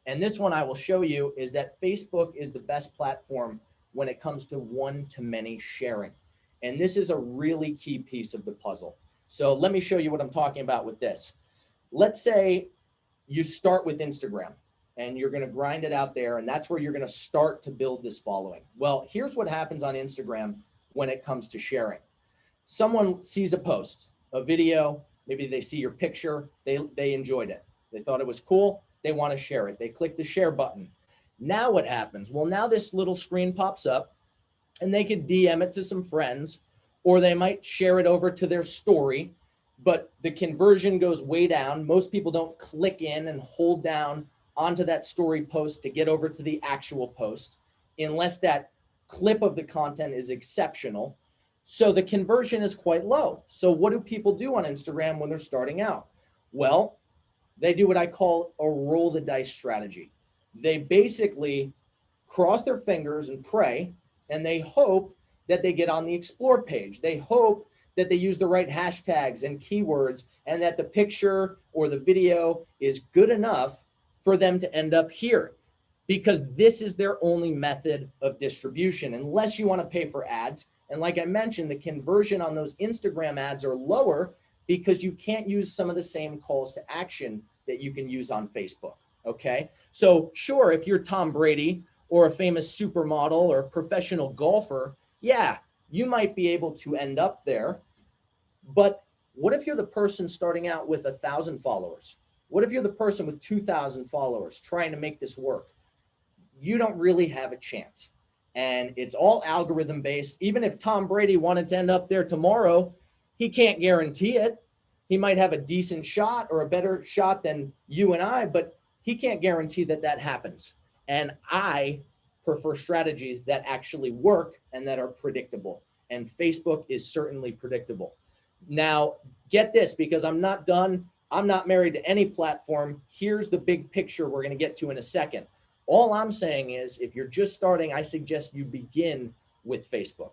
and this one I will show you, is that Facebook is the best platform when it comes to one-to-many sharing. And this is a really key piece of the puzzle. So let me show you what I'm talking about with this. Let's say you start with Instagram and you're going to grind it out there, and that's where you're going to start to build this following. Well, here's what happens on Instagram when it comes to sharing. Someone sees a post, a video, maybe they see your picture, they enjoyed it. They thought it was cool. They want to share it. They click the share button. Now what happens? Well, now this little screen pops up and they could DM it to some friends, or they might share it over to their story, but the conversion goes way down. Most people don't click in and hold down onto that story post to get over to the actual post, unless that clip of the content is exceptional. So the conversion is quite low. So what do people do on Instagram when they're starting out? Well, they do what I call a roll the dice strategy. They basically cross their fingers and pray, and they hope that they get on the explore page. They hope that they use the right hashtags and keywords, and that the picture or the video is good enough for them to end up here, because this is their only method of distribution, unless you want to pay for ads. And like I mentioned, the conversion on those Instagram ads are lower because you can't use some of the same calls to action that you can use on Facebook. Okay. So sure, if you're Tom Brady or a famous supermodel or a professional golfer, yeah, you might be able to end up there. But what if you're the person starting out with 1,000 followers? What if you're the person with 2,000 followers trying to make this work? You don't really have a chance. And it's all algorithm based. Even if Tom Brady wanted to end up there tomorrow, he can't guarantee it. He might have a decent shot or a better shot than you and I, but he can't guarantee that that happens. And I prefer strategies that actually work and that are predictable. And Facebook is certainly predictable. Now, get this, because I'm not done. I'm not married to any platform. Here's the big picture we're going to get to in a second. All I'm saying is, if you're just starting, I suggest you begin with Facebook.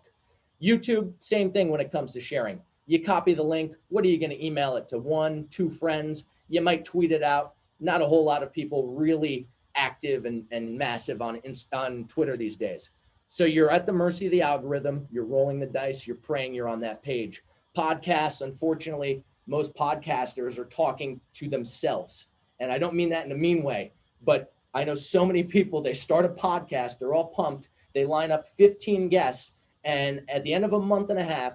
YouTube, same thing when it comes to sharing. You copy the link. What are you going to email it to? 1, 2 friends? You might tweet it out. Not a whole lot of people really active and massive on Twitter these days. So you're at the mercy of the algorithm. You're rolling the dice. You're praying you're on that page. Podcasts, unfortunately, most podcasters are talking to themselves. And I don't mean that in a mean way, but I know so many people, they start a podcast, they're all pumped, they line up 15 guests, and at the end of a month and a half,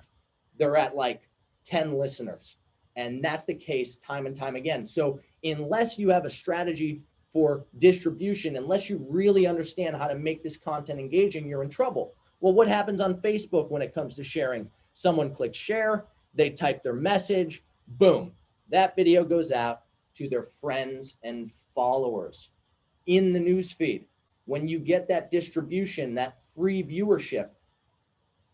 they're at like 10 listeners. And that's the case time and time again. So unless you have a strategy for distribution, unless you really understand how to make this content engaging, you're in trouble. Well, what happens on Facebook when it comes to sharing? Someone clicks share, they type their message, boom, that video goes out to their friends and followers in the newsfeed. When you get that distribution, that free viewership,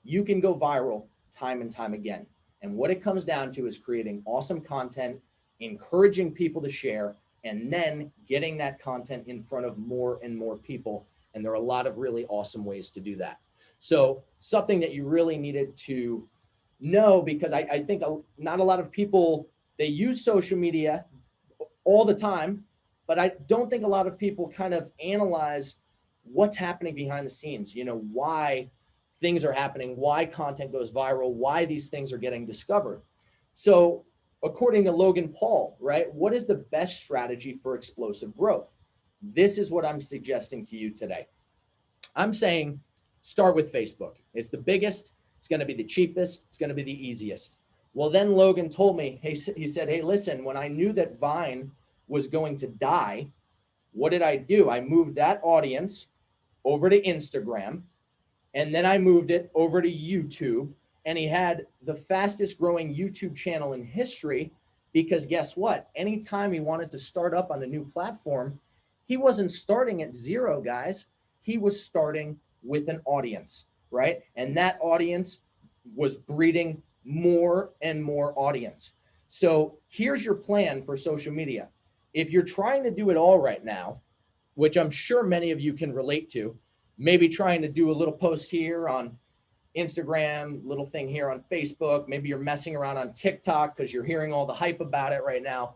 you can go viral time and time again. And what it comes down to is creating awesome content, encouraging people to share, and then getting that content in front of more and more people. And there are a lot of really awesome ways to do that. So something that you really needed to know, because I think not a lot of people, they use social media all the time, but I don't think a lot of people kind of analyze what's happening behind the scenes, you know, why things are happening, why content goes viral, why these things are getting discovered. So according to Logan Paul, right, what is the best strategy for explosive growth? This is what I'm suggesting to you today. I'm saying start with Facebook. It's the biggest, it's going to be the cheapest, it's going to be the easiest. Well, then Logan told me, he said, hey, listen, when I knew that Vine was going to die, what did I do? I moved that audience over to Instagram, and then I moved it over to YouTube, and he had the fastest growing YouTube channel in history, because guess what? Anytime he wanted to start up on a new platform, he wasn't starting at zero, guys. He was starting with an audience, right? And that audience was breeding more and more audience. So here's your plan for social media. If you're trying to do it all right now, which I'm sure many of you can relate to, maybe trying to do a little post here on Instagram, little thing here on Facebook, maybe you're messing around on TikTok because you're hearing all the hype about it right now.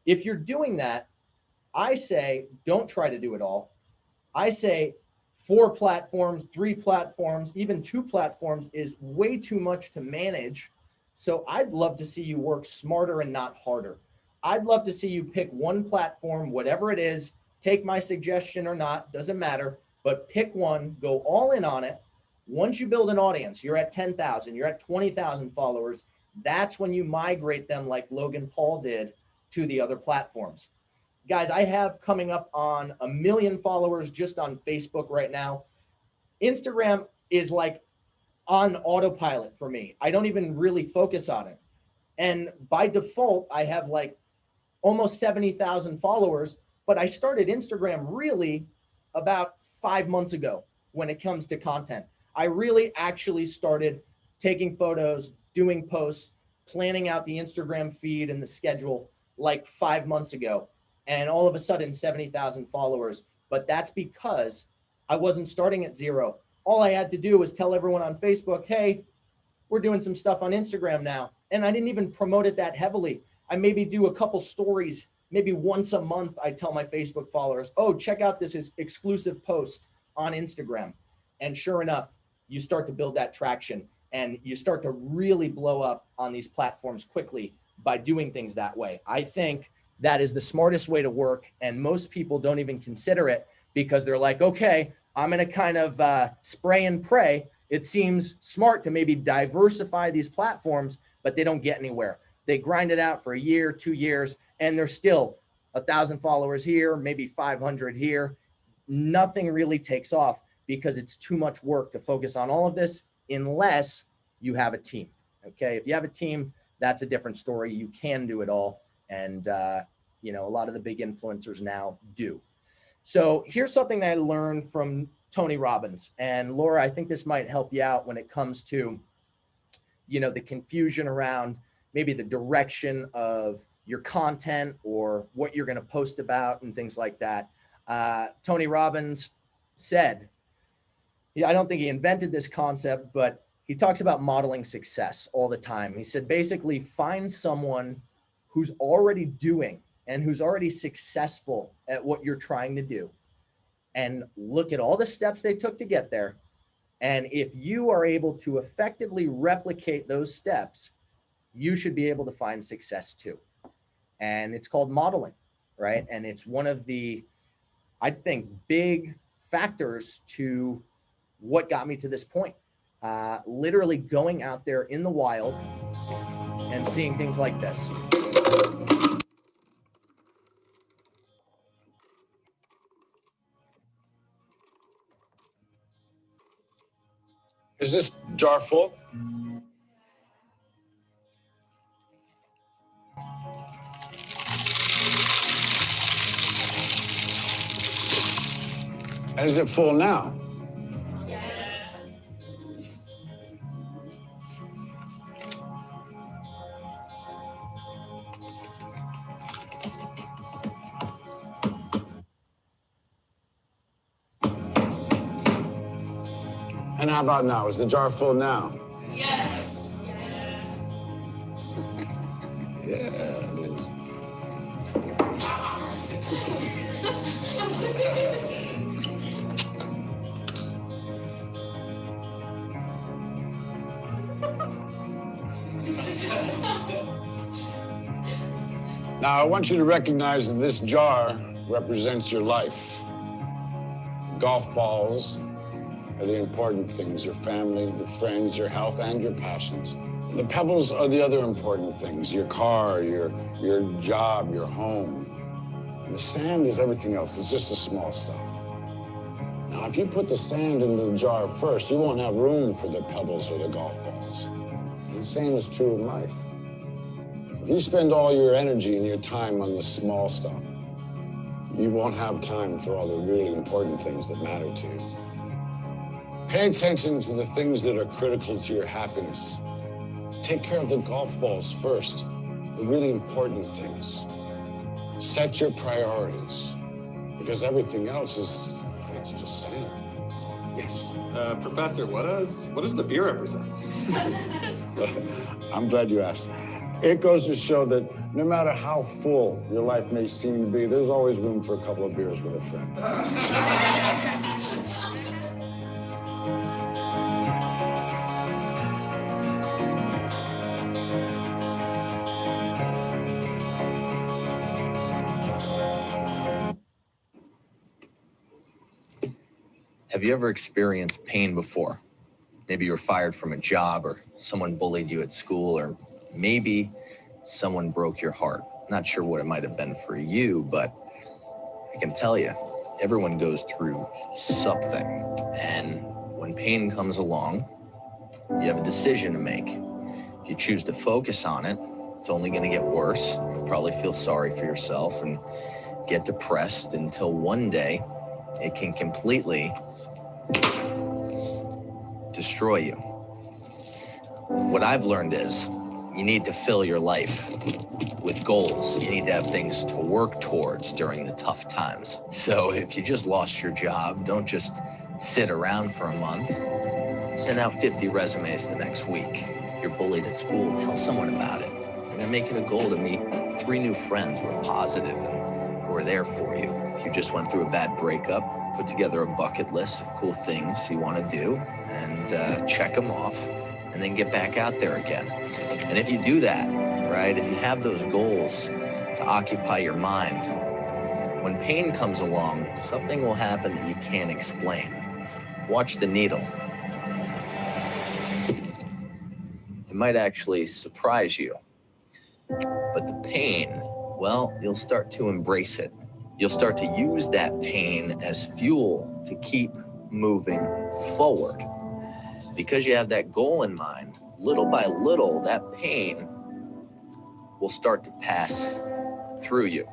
If you're doing that, I say, don't try to do it all. I say 4 platforms, 3 platforms, even 2 platforms is way too much to manage. So I'd love to see you work smarter and not harder. I'd love to see you pick one platform, whatever it is, take my suggestion or not, doesn't matter, but pick one, go all in on it. Once you build an audience, you're at 10,000, you're at 20,000 followers, that's when you migrate them like Logan Paul did to the other platforms. Guys, I have coming up on 1 million followers just on Facebook right now. Instagram is like on autopilot for me. I don't even really focus on it. And by default, I have like almost 70,000 followers, But I started Instagram really about 5 months ago when it comes to content. I really actually started taking photos, doing posts, planning out the Instagram feed and the schedule like 5 months ago. And all of a sudden 70,000 followers. But that's because I wasn't starting at zero. All I had to do was tell everyone on Facebook, hey, we're doing some stuff on Instagram now. And I didn't even promote it that heavily. I maybe do a couple stories, maybe once a month. I tell my Facebook followers, oh, check out this exclusive post on Instagram. And sure enough, you start to build that traction and you start to really blow up on these platforms quickly by doing things that way. I think that is the smartest way to work. And most people don't even consider it because they're like, okay, I'm going to kind of spray and pray. It seems smart to maybe diversify these platforms, but they don't get anywhere. They grind it out for a year, 2 years, and they're still 1,000 followers here, maybe 500 here. Nothing really takes off because it's too much work to focus on all of this unless you have a team. Okay, if you have a team, that's a different story. You can do it all. And, you know, a lot of the big influencers now do. So here's something that I learned from Tony Robbins. And Laura, I think this might help you out when it comes to, you know, the confusion around maybe the direction of your content or what you're going to post about and things like that. Tony Robbins said, I don't think he invented this concept, but he talks about modeling success all the time. He said, basically find someone who's already doing and who's already successful at what you're trying to do and look at all the steps they took to get there. And if you are able to effectively replicate those steps, you should be able to find success too. And it's called modeling, right? And it's one of the, I think, big factors to what got me to this point. Literally going out there in the wild and seeing things like this. Is this jar full? And is it full now? Yes. And how about now? Is the jar full now? Yes. Yes. Yeah, it is. Now, I want you to recognize that this jar represents your life. Golf balls are the important things, your family, your friends, your health, and your passions. The pebbles are the other important things, your car, your job, your home. The sand is everything else. It's just the small stuff. Now, if you put the sand in the jar first, you won't have room for the pebbles or the golf balls. And the same is true in life. If you spend all your energy and your time on the small stuff, you won't have time for all the really important things that matter to you. Pay attention to the things that are critical to your happiness. Take care of the golf balls first, the really important things. Set your priorities, because everything else is, it's just sand. Yes. Professor, what does the beer represent? I'm glad you asked. It goes to show that no matter how full your life may seem to be, there's always room for a couple of beers with a friend. Have you ever experienced pain before? Maybe you were fired from a job, or someone bullied you at school, or maybe someone broke your heart. Not sure what it might have been for you, but I can tell you, everyone goes through something. And when pain comes along, you have a decision to make. If you choose to focus on it, it's only going to get worse. You'll probably feel sorry for yourself. And get depressed until one day it can completely destroy you. What I've learned is you need to fill your life with goals. You need to have things to work towards during the tough times. So if you just lost your job, don't just sit around for a month. Send out 50 resumes the next week. You're bullied at school, tell someone about it. And then make it a goal to meet 3 new friends who are positive and who are there for you. If you just went through a bad breakup, put together a bucket list of cool things you want to do and check them off, and then get back out there again. And if you do that, right, if you have those goals to occupy your mind, when pain comes along, something will happen that you can't explain. Watch the needle. It might actually surprise you. But the pain, well, you'll start to embrace it. You'll start to use that pain as fuel to keep moving forward. Because you have that goal in mind, little by little, that pain will start to pass through you.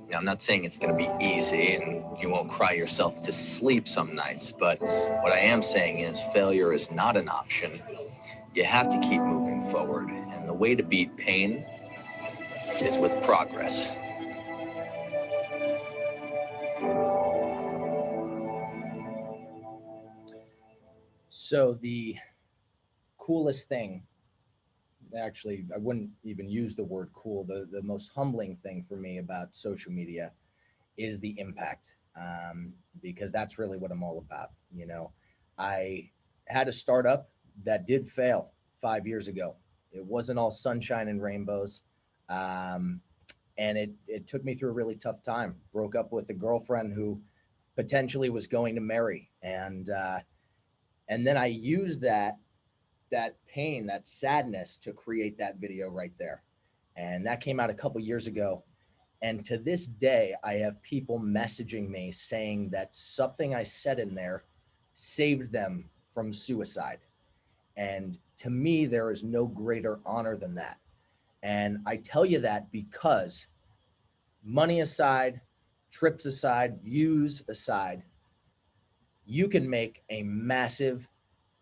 Now, I'm not saying it's going to be easy and you won't cry yourself to sleep some nights, but what I am saying is failure is not an option. You have to keep moving forward, and the way to beat pain is with progress. So the coolest thing, actually, I wouldn't even use the word cool. The most humbling thing for me about social media is the impact, because that's really what I'm all about. You know, I had a startup that did fail 5 years ago. It wasn't all sunshine and rainbows. And it took me through a really tough time. Broke up with a girlfriend who potentially was going to marry. And then I used that pain, that sadness to create that video right there. And that came out a couple years ago. And to this day, I have people messaging me saying that something I said in there saved them from suicide. And to me, there is no greater honor than that. And I tell you that because money aside, trips aside, views aside, you can make a massive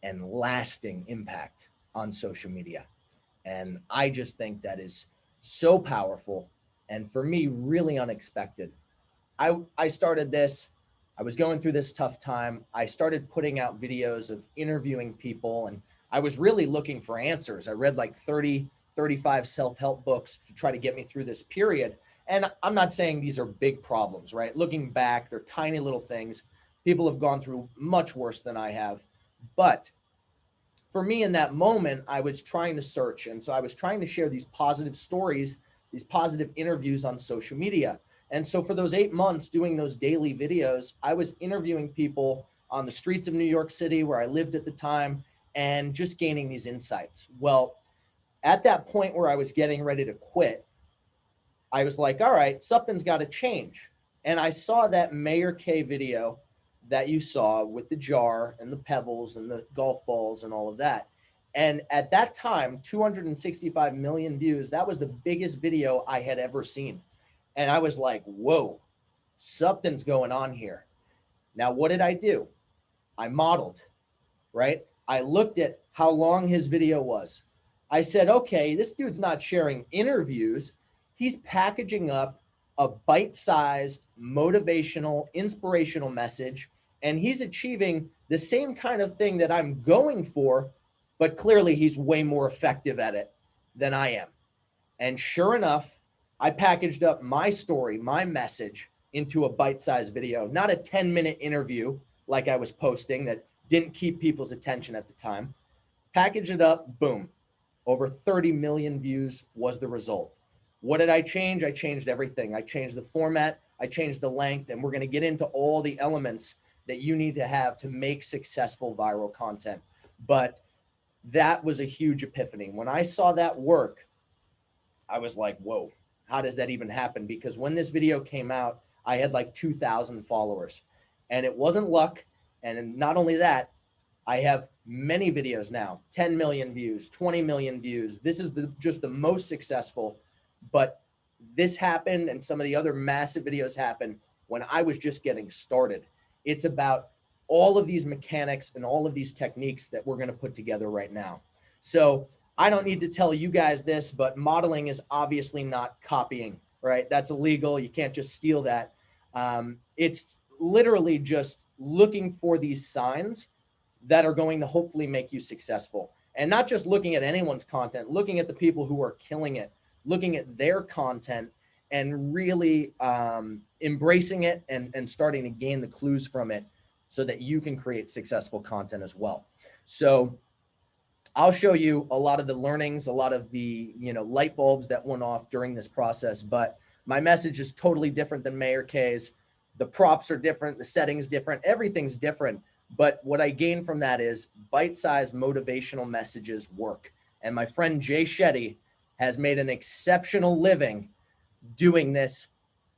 and lasting impact on social media. And I just think that is so powerful. And for me, really unexpected. I started this, I was going through this tough time. I started putting out videos of interviewing people, and I was really looking for answers. I read like 30, 35 self-help books to try to get me through this period. And I'm not saying these are big problems, right? Looking back, they're tiny little things. People have gone through much worse than I have. But for me in that moment, I was trying to search. And so I was trying to share these positive stories, these positive interviews on social media. And so for those 8 months doing those daily videos, I was interviewing people on the streets of New York City where I lived at the time and just gaining these insights. Well, at that point where I was getting ready to quit, I was like, all right, something's got to change. And I saw that Mayor K video that you saw with the jar and the pebbles and the golf balls and all of that. And at that time, 265 million views, that was the biggest video I had ever seen. And I was like, whoa, something's going on here. Now, what did I do? I modeled, right? I looked at how long his video was. I said, okay, this dude's not sharing interviews. He's packaging up a bite-sized, motivational, inspirational message, and he's achieving the same kind of thing that I'm going for, but clearly he's way more effective at it than I am. And sure enough, I packaged up my story, my message into a bite-sized video, not a 10-minute interview like I was posting that didn't keep people's attention at the time. Packaged it up, boom. Over 30 million views was the result. What did I change? I changed everything. I changed the format, I changed the length, and we're gonna get into all the elements that you need to have to make successful viral content. But that was a huge epiphany. When I saw that work, I was like, whoa, how does that even happen? Because when this video came out, I had like 2,000 followers, and it wasn't luck. And not only that, I have many videos now, 10 million views, 20 million views. This is just the most successful. But this happened and some of the other massive videos happened when I was just getting started. It's about all of these mechanics and all of these techniques that we're going to put together right now. So I don't need to tell you guys this, but modeling is obviously not copying, right? That's illegal. You can't just steal that. It's literally just looking for these signs that are going to hopefully make you successful. And not just looking at anyone's content, looking at the people who are killing it, looking at their content and really embracing it and starting to gain the clues from it so that you can create successful content as well. So I'll show you a lot of the learnings, a lot of the light bulbs that went off during this process, but my message is totally different than Mayor K's. The props are different, the settings different, everything's different. But what I gained from that is bite-sized motivational messages work. And my friend Jay Shetty has made an exceptional living doing this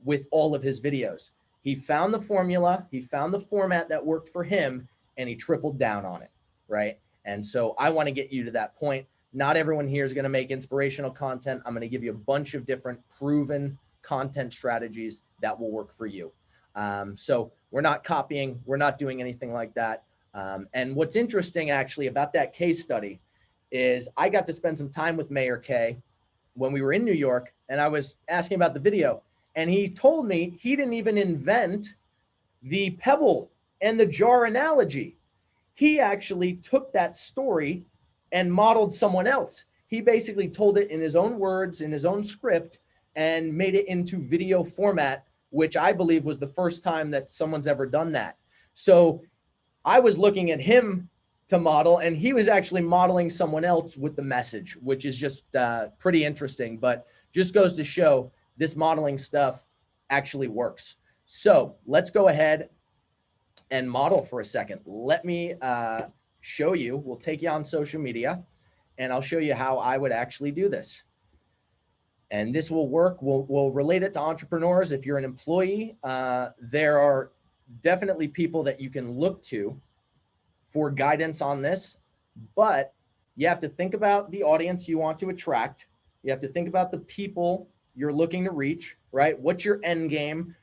with all of his videos. He found the formula, he found the format that worked for him, and he tripled down on it, right? And so I want to get you to that point. Not everyone here is going to make inspirational content. I'm going to give you a bunch of different proven content strategies that will work for you. So we're not copying, we're not doing anything like that. And what's interesting actually about that case study is I got to spend some time with Mayor K when we were in New York, and I was asking about the video, and he told me he didn't even invent the pebble and the jar analogy. He actually took that story and modeled someone else. He basically told it in his own words, in his own script, and made it into video format, which I believe was the first time that someone's ever done that. So I was looking at him to model, and he was actually modeling someone else with the message, which is just pretty interesting, but just goes to show this modeling stuff actually works. So let's go ahead and model for a second. Let me show you, we'll take you on social media, and I'll show you how I would actually do this. And this will work. We'll relate it to entrepreneurs. If you're an employee, there are definitely people that you can look to for guidance on this, but you have to think about the audience you want to attract. You have to think about the people you're looking to reach, right? What's your end game?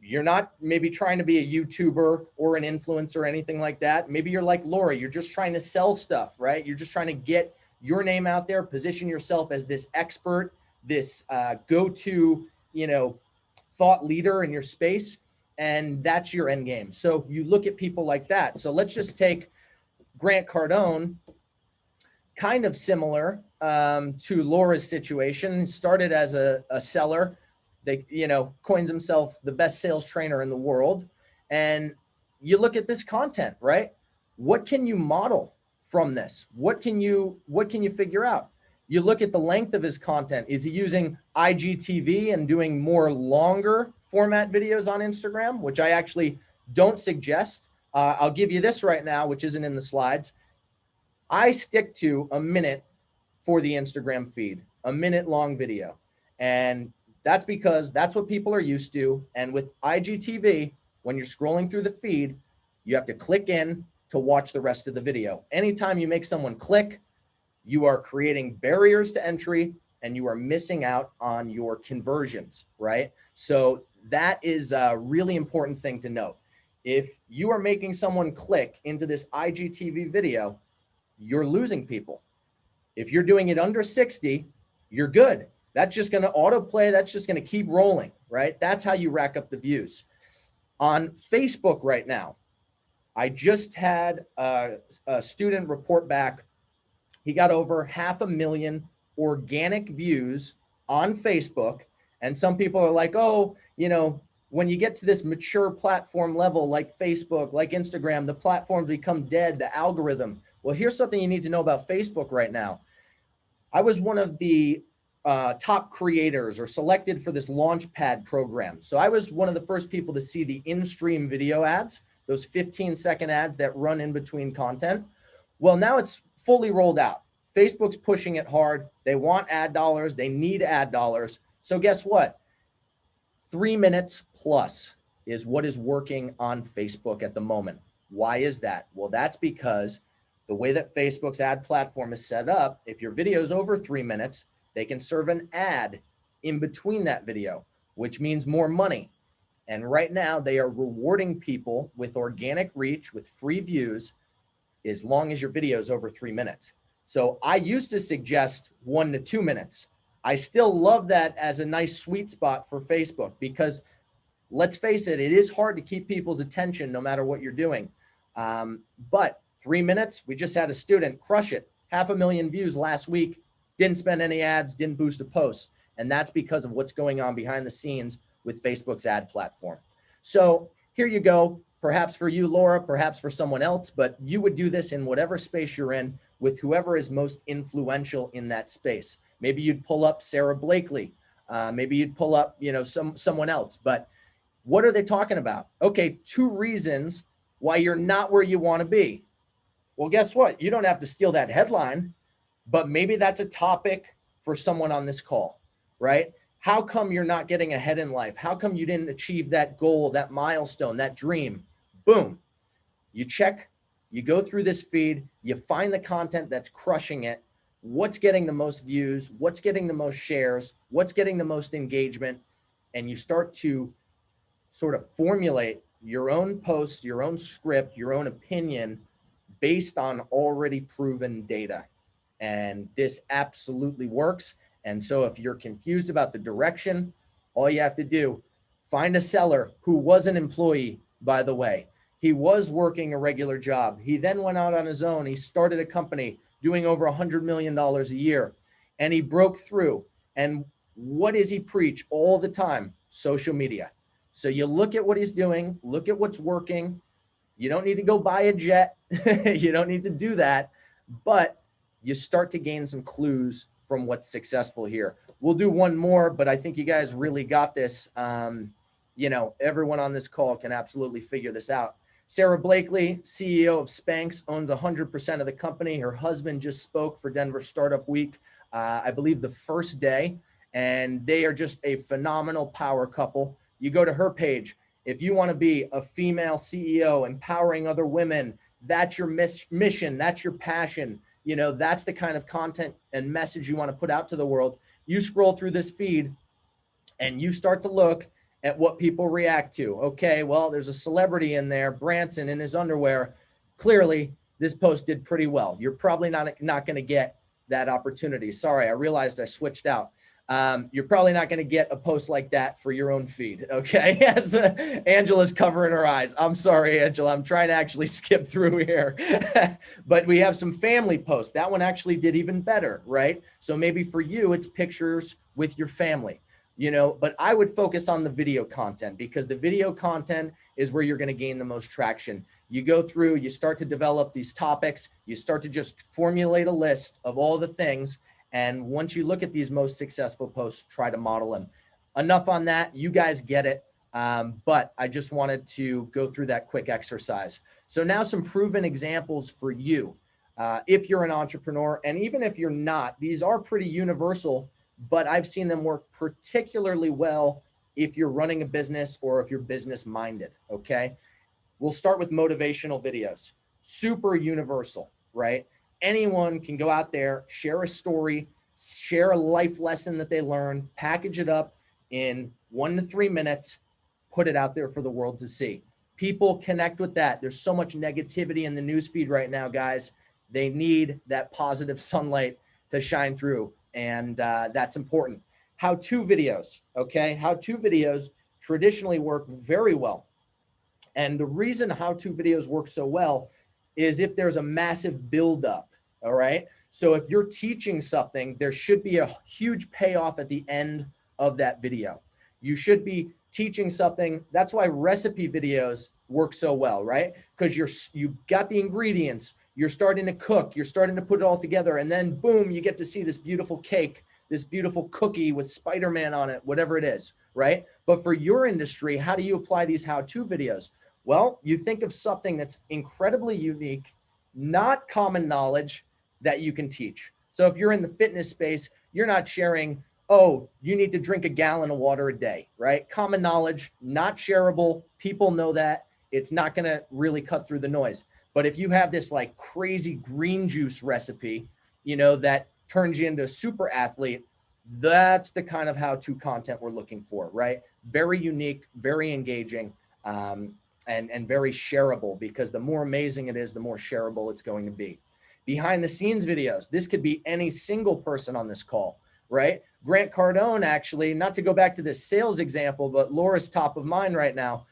You're not maybe trying to be a YouTuber or an influencer or anything like that. Maybe you're like Lori, you're just trying to sell stuff, right? You're just trying to get your name out there, position yourself as this expert, this go-to, thought leader in your space, and that's your end game. So you look at people like that. So let's just take Grant Cardone, kind of similar to Laura's situation. Started as a seller. They, coins himself the best sales trainer in the world. And you look at this content, right? What can you model from this? What can you figure out? You look at the length of his content. Is he using IGTV and doing more longer format videos on Instagram, which I actually don't suggest. I'll give you this right now, which isn't in the slides. I stick to a minute for the Instagram feed, a minute long video. And that's because that's what people are used to. And with IGTV, when you're scrolling through the feed, you have to click in to watch the rest of the video. Anytime you make someone click, you are creating barriers to entry and you are missing out on your conversions, right? So that is a really important thing to note. If you are making someone click into this IGTV video, you're losing people. If you're doing it under 60, you're good. That's just going to autoplay. That's just going to keep rolling, right? That's how you rack up the views. On Facebook right now, I just had a student report back. He got over 500,000 organic views on Facebook. And some people are like, oh, when you get to this mature platform level, like Facebook, like Instagram, the platforms become dead, the algorithm. Well, here's something you need to know about Facebook right now. I was one of the top creators or selected for this Launchpad program. So I was one of the first people to see the in-stream video ads, those 15-second ads that run in between content. Well, now it's fully rolled out. Facebook's pushing it hard. They want ad dollars. They need ad dollars. So guess what? 3 minutes plus is what is working on Facebook at the moment. Why is that? Well, that's because the way that Facebook's ad platform is set up, if your video is over 3 minutes, they can serve an ad in between that video, which means more money. And right now they are rewarding people with organic reach, with free views, as long as your video is over 3 minutes. So I used to suggest 1 to 2 minutes. I still love that as a nice sweet spot for Facebook, because let's face it, it is hard to keep people's attention no matter what you're doing. But 3 minutes, we just had a student crush it. 500,000 views last week, didn't spend any ads, didn't boost a post. And that's because of what's going on behind the scenes with Facebook's ad platform. So here you go, perhaps for you, Laura, perhaps for someone else, but you would do this in whatever space you're in with whoever is most influential in that space. Maybe you'd pull up Sarah Blakely. Maybe you'd pull up, someone else, but what are they talking about? Okay, 2 reasons why you're not where you want to be. Well, guess what? You don't have to steal that headline, but maybe that's a topic for someone on this call, right? How come you're not getting ahead in life? How come you didn't achieve that goal, that milestone, that dream? Boom. You check, you go through this feed, you find the content that's crushing it. What's getting the most views? What's getting the most shares? What's getting the most engagement? And you start to sort of formulate your own post, your own script, your own opinion based on already proven data. And this absolutely works. And so if you're confused about the direction, all you have to do, find a seller who was an employee, by the way. He was working a regular job. He then went out on his own. He started a company doing over $100 million a year, and he broke through. And what does he preach all the time? Social media. So you look at what he's doing, look at what's working. You don't need to go buy a jet. You don't need to do that, but you start to gain some clues from what's successful here. We'll do one more, but I think you guys really got this. Everyone on this call can absolutely figure this out. Sarah Blakely, CEO of Spanx, owns 100% of the company. Her husband just spoke for Denver Startup Week, I believe the first day, and they are just a phenomenal power couple. You go to her page. If you want to be a female CEO, empowering other women, that's your mission, that's your passion. That's the kind of content and message you want to put out to the world. You scroll through this feed and you start to look at what people react to. Okay, well, there's a celebrity in there, Branson in his underwear. Clearly, this post did pretty well. You're probably not going to get that opportunity. Sorry, I realized I switched out. You're probably not going to get a post like that for your own feed. Okay. As Angela's covering her eyes. I'm sorry, Angela. I'm trying to actually skip through here, but we have some family posts. That one actually did even better, right? So maybe for you, it's pictures with your family, but I would focus on the video content, because the video content is where you're going to gain the most traction. You go through, you start to develop these topics, you start to just formulate a list of all the things. And once you look at these most successful posts, try to model them. Enough on that. You guys get it. But I just wanted to go through that quick exercise. So now some proven examples for you. If you're an entrepreneur, and even if you're not, these are pretty universal, but I've seen them work particularly well if you're running a business or if you're business minded. Okay. We'll start with motivational videos. Super universal, right? Anyone can go out there, share a story, share a life lesson that they learned, package it up in 1 to 3 minutes, put it out there for the world to see. People connect with that. There's so much negativity in the newsfeed right now, guys. They need that positive sunlight to shine through, and that's important. How-to videos, okay? How-to videos traditionally work very well. And the reason how-to videos work so well is if there's a massive buildup, all right? So if you're teaching something, there should be a huge payoff at the end of that video. You should be teaching something. That's why recipe videos work so well, right? Because you've got the ingredients, you're starting to cook, you're starting to put it all together, and then boom, you get to see this beautiful cake, this beautiful cookie with Spider-Man on it, whatever it is, right? But for your industry, how do you apply these how-to videos? Well, you think of something that's incredibly unique, not common knowledge that you can teach. So if you're in the fitness space, you're not sharing, oh, you need to drink a gallon of water a day, right? Common knowledge, not shareable. People know that. It's not going to really cut through the noise. But if you have this like crazy green juice recipe, that turns you into a super athlete, That's the kind of how-to content we're looking for, right? Very unique, very engaging, and very shareable, because the more amazing it is, the more shareable it's going to be. Behind the scenes videos, this could be any single person on this call, right? Grant Cardone, actually, not to go back to this sales example, but Laura's top of mind right now.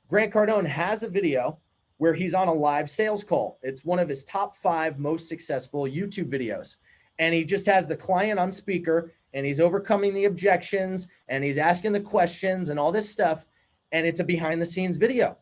Grant Cardone has a video where he's on a live sales call. It's one of his top 5 most successful YouTube videos. And he just has the client on speaker, and he's overcoming the objections, and he's asking the questions and all this stuff. And it's a behind the scenes video.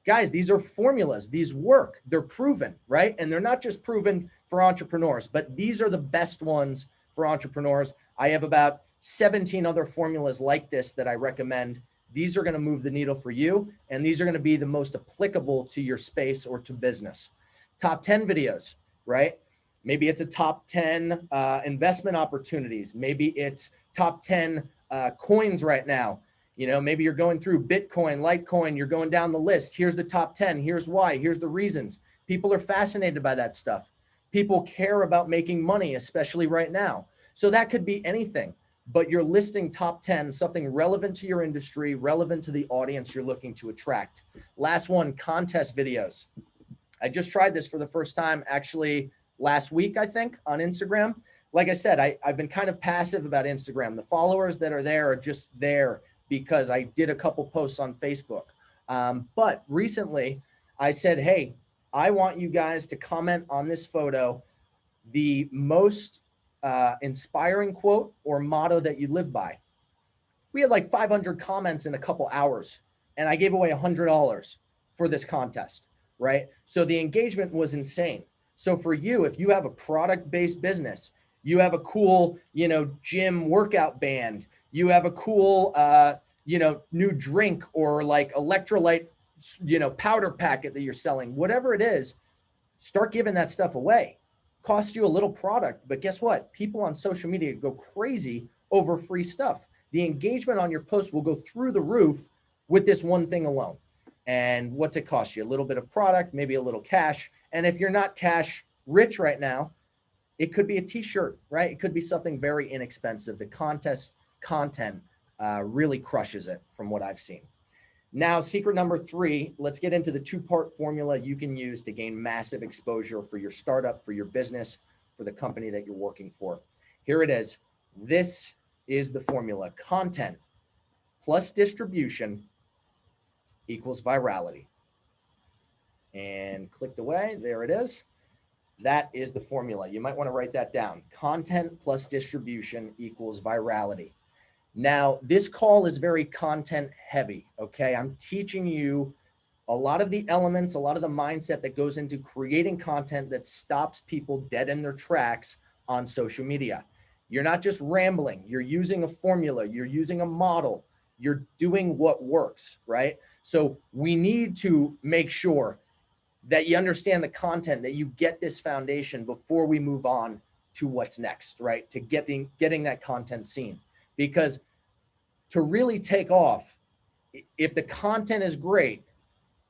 Guys, these are formulas. These work. They're proven, right? And they're not just proven for entrepreneurs, but these are the best ones for entrepreneurs. I have about 17 other formulas like this that I recommend. These are going to move the needle for you, and these are going to be the most applicable to your space or to business. Top 10 videos, right? Maybe it's a top 10 investment opportunities. Maybe it's top 10 coins right now. You know, maybe you're going through Bitcoin, Litecoin, you're going down the list. Here's the top 10. Here's why. Here's the reasons. People are fascinated by that stuff. People care about making money, especially right now. So that could be anything, but you're listing top 10, something relevant to your industry, relevant to the audience you're looking to attract. Last one, contest videos. I just tried this for the first time, actually last week, I think, on Instagram. Like I said, I've been kind of passive about Instagram. The followers that are there are just there because I did a couple posts on Facebook. But recently I said, hey, I want you guys to comment on this photo, the most inspiring quote or motto that you live by. We had like 500 comments in a couple hours, and I gave away $100 for this contest, right? So the engagement was insane. So for you, if you have a product-based business, you have a cool, you know, gym workout band, you have a cool, you know, new drink or like electrolyte, you know, powder packet that you're selling, whatever it is, start giving that stuff away. Cost you a little product, but guess what? People on social media go crazy over free stuff. The engagement on your post will go through the roof with this one thing alone. And what's it cost you? A little bit of product, maybe a little cash. And if you're not cash rich right now, it could be a t-shirt, right? It could be something very inexpensive. The contest content really crushes it from what I've seen. Now, secret number 3, let's get into the 2-part formula you can use to gain massive exposure for your startup, for your business, for the company that you're working for. Here it is. This is the formula. Content plus distribution equals virality. And clicked away. There it is. That is the formula. You might want to write that down. Content plus distribution equals virality. Now, this call is very content heavy, okay? I'm teaching you a lot of the elements, a lot of the mindset that goes into creating content that stops people dead in their tracks on social media. You're not just rambling. You're using a formula. You're using a model. You're doing what works, right? So we need to make sure that you understand the content, that you get this foundation before we move on to what's next, right? To getting that content seen. Because to really take off, if the content is great,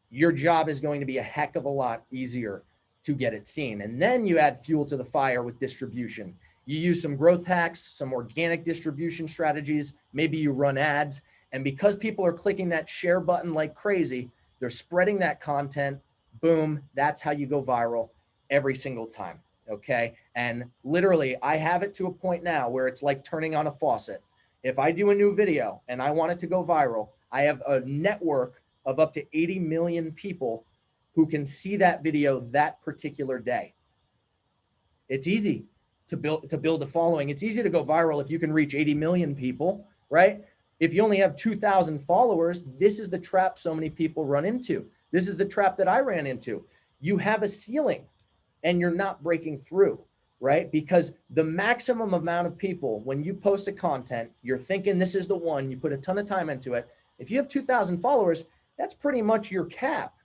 your job is going to be a heck of a lot easier to get it seen. And then you add fuel to the fire with distribution. You use some growth hacks, some organic distribution strategies, maybe you run ads. And because people are clicking that share button like crazy, they're spreading that content, boom, that's how you go viral every single time, okay? And literally, I have it to a point now where it's like turning on a faucet. If I do a new video and I want it to go viral, I have a network of up to 80 million people who can see that video that particular day. It's easy to build a following. It's easy to go viral if you can reach 80 million people, right? If you only have 2,000 followers, this is the trap so many people run into. This is the trap that I ran into. You have a ceiling and you're not breaking through, right? Because the maximum amount of people, when you post a content, you're thinking this is the one, you put a ton of time into it. If you have 2,000 followers, that's pretty much your cap,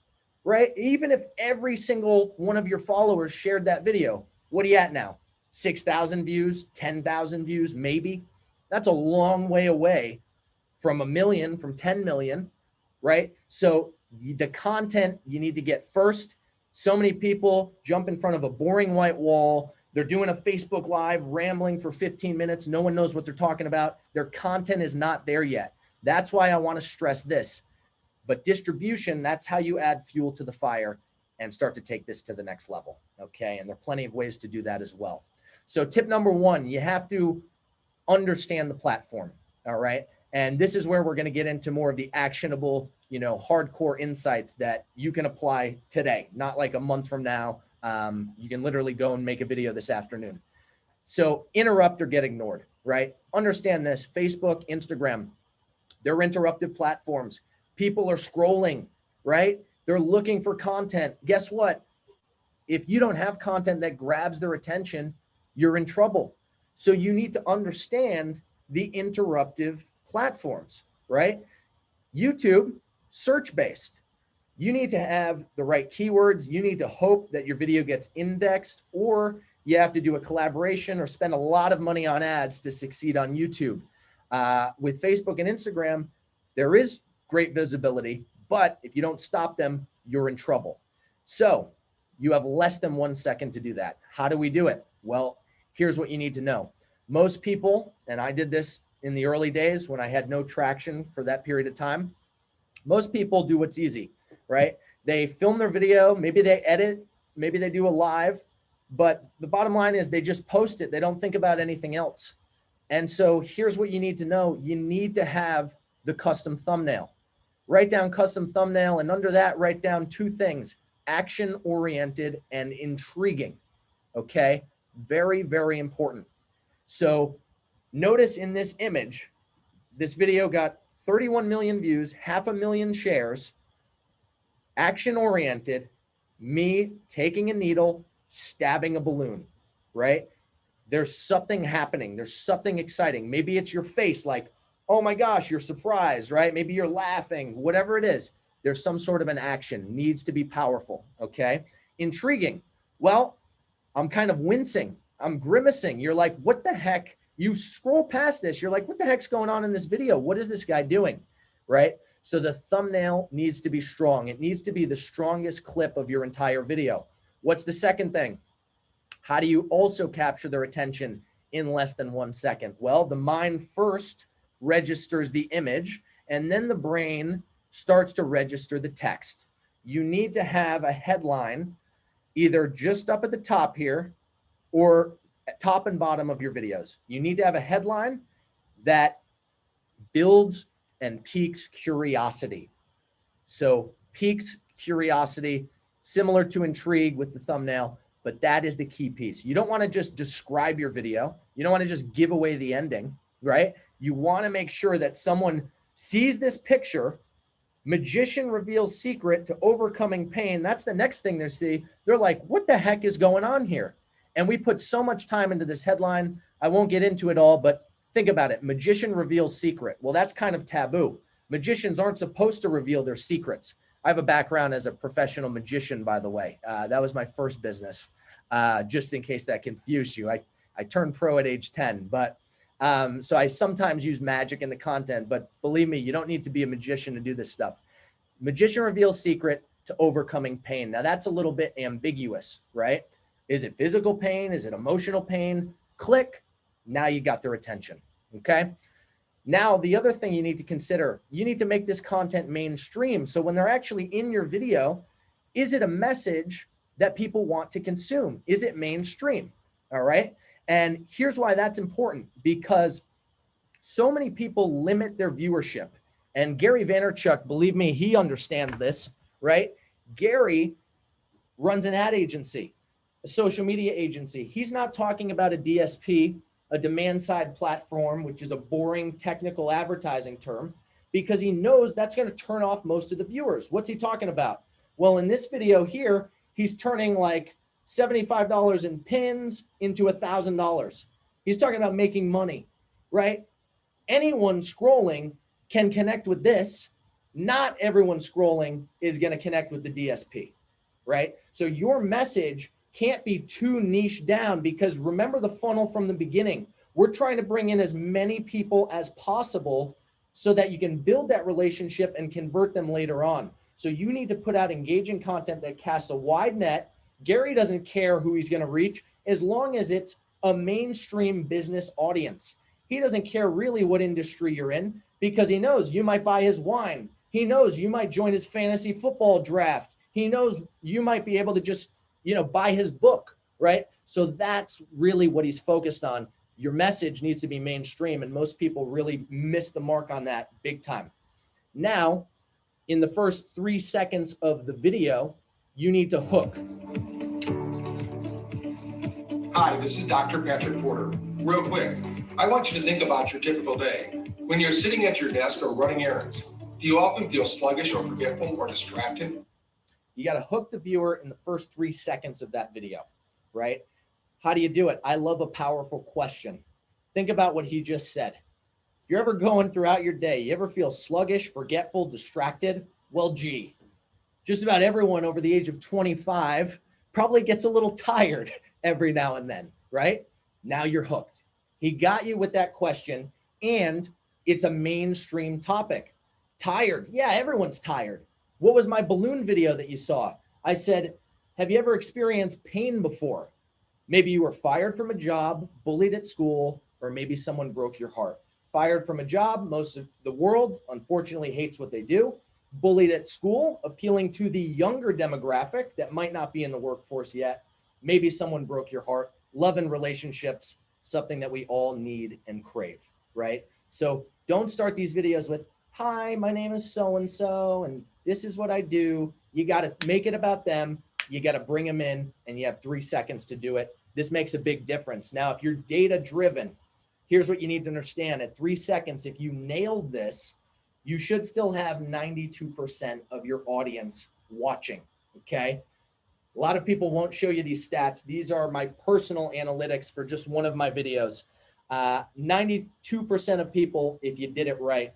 right? Even if every single one of your followers shared that video, what are you at now? 6,000 views, 10,000 views, maybe? That's a long way away from 1 million, from 10 million, right? So the content you need to get first. So many people jump in front of a boring white wall, They're doing a Facebook Live, rambling for 15 minutes. No one knows what they're talking about. Their content is not there yet. That's why I want to stress this. But distribution, that's how you add fuel to the fire and start to take this to the next level. Okay. And there are plenty of ways to do that as well. So tip number one, you have to understand the platform. All right. And this is where we're going to get into more of the actionable, hardcore insights that you can apply today, not like a month from now. You can literally go and make a video this afternoon. So interrupt or get ignored, right? Understand this. Facebook, Instagram, they're interruptive platforms. People are scrolling, right? They're looking for content. Guess what? If you don't have content that grabs their attention, you're in trouble. So you need to understand the interruptive platforms, right? YouTube, search-based. You need to have the right keywords. You need to hope that your video gets indexed, or you have to do a collaboration or spend a lot of money on ads to succeed on YouTube. With Facebook and Instagram, there is great visibility, but if you don't stop them, you're in trouble. So you have less than 1 second to do that. How do we do it? Well, here's what you need to know. Most people, and I did this in the early days when I had no traction for that period of time, most people do what's easy, right? They film their video, maybe they edit, maybe they do a live, but the bottom line is they just post it. They don't think about anything else. And so here's what you need to know. You need to have the custom thumbnail. Write down custom thumbnail, and under that, write down two things: action-oriented and intriguing. Okay? Very, very important. So notice in this image, this video got 31 million views, 500,000 shares, action-oriented, me taking a needle, stabbing a balloon, right? There's something happening. There's something exciting. Maybe it's your face, like, oh my gosh, you're surprised, right? Maybe you're laughing, whatever it is. There's some sort of an action, needs to be powerful, okay? Intriguing. Well, I'm kind of wincing. I'm grimacing. You're like, what the heck? You scroll past this. You're like, what the heck's going on in this video? What is this guy doing, right? So the thumbnail needs to be strong. It needs to be the strongest clip of your entire video. What's the second thing? How do you also capture their attention in less than 1 second? Well, the mind first registers the image, and then the brain starts to register the text. You need to have a headline either just up at the top here or at top and bottom of your videos. You need to have a headline that builds and piques curiosity. So piques curiosity, similar to intrigue with the thumbnail, but that is the key piece. You don't want to just describe your video. You don't want to just give away the ending, right? You want to make sure that someone sees this picture, magician reveals secret to overcoming pain. That's the next thing they see. They're like, what the heck is going on here? And we put so much time into this headline. I won't get into it all, but think about it. Magician reveals secret. Well, that's kind of taboo. Magicians aren't supposed to reveal their secrets. I have a background as a professional magician, by the way. That was my first business, just in case that confused you. I turned pro at age 10, but so I sometimes use magic in the content, but believe me, you don't need to be a magician to do this stuff. Magician reveals secret to overcoming pain. Now that's a little bit ambiguous, right? Is it physical pain? Is it emotional pain? Click. Now you got their attention. Okay. Now, the other thing you need to consider, you need to make this content mainstream. So when they're actually in your video, is it a message that people want to consume? Is it mainstream? All right. And here's why that's important, because so many people limit their viewership. And Gary Vaynerchuk, believe me, he understands this, right? Gary runs an ad agency, a social media agency. He's not talking about a DSP, a demand side platform, which is a boring technical advertising term, because he knows that's going to turn off most of the viewers. What's he talking about? Well, in this video here, he's turning like $75 in pins into $1,000. He's talking about making money, right? Anyone scrolling can connect with this. Not everyone scrolling is going to connect with the DSP, right? So your message can't be too niche down, because remember the funnel from the beginning. We're trying to bring in as many people as possible so that you can build that relationship and convert them later on. So you need to put out engaging content that casts a wide net. Gary doesn't care who he's going to reach. as long as it's a mainstream business audience. He doesn't care really what industry you're in, because he knows you might buy his wine. He knows you might join his fantasy football draft. He knows you might be able to just, buy his book, right? So that's really what he's focused on. Your message needs to be mainstream, and most people really miss the mark on that big time. Now, in the first 3 seconds of the video, you need to hook. Hi, this is Dr. Patrick Porter. Real quick, I want you to think about your typical day. When you're sitting at your desk or running errands, do you often feel sluggish or forgetful or distracted? You got to hook the viewer in the first 3 seconds of that video, right? How do you do it? I love a powerful question. Think about what he just said. If you're ever going throughout your day, you ever feel sluggish, forgetful, distracted? Well, gee, just about everyone over the age of 25 probably gets a little tired every now and then, right? Now you're hooked. He got you with that question, and it's a mainstream topic. Tired. Yeah, everyone's tired. What was my balloon video that you saw? I said, have you ever experienced pain before? Maybe you were fired from a job, bullied at school, or maybe someone broke your heart. Fired from a job, most of the world unfortunately hates what they do. Bullied at school, appealing to the younger demographic that might not be in the workforce yet. Maybe someone broke your heart. Love and relationships, something that we all need and crave, right? So don't start these videos with, hi, my name is so-and-so, and this is what I do. You got to make it about them. You got to bring them in, and you have 3 seconds to do it. This makes a big difference. Now, if you're data-driven, here's what you need to understand. At 3 seconds, if you nailed this, you should still have 92% of your audience watching, okay? A lot of people won't show you these stats. These are my personal analytics for just one of my videos. 92% of people, if you did it right.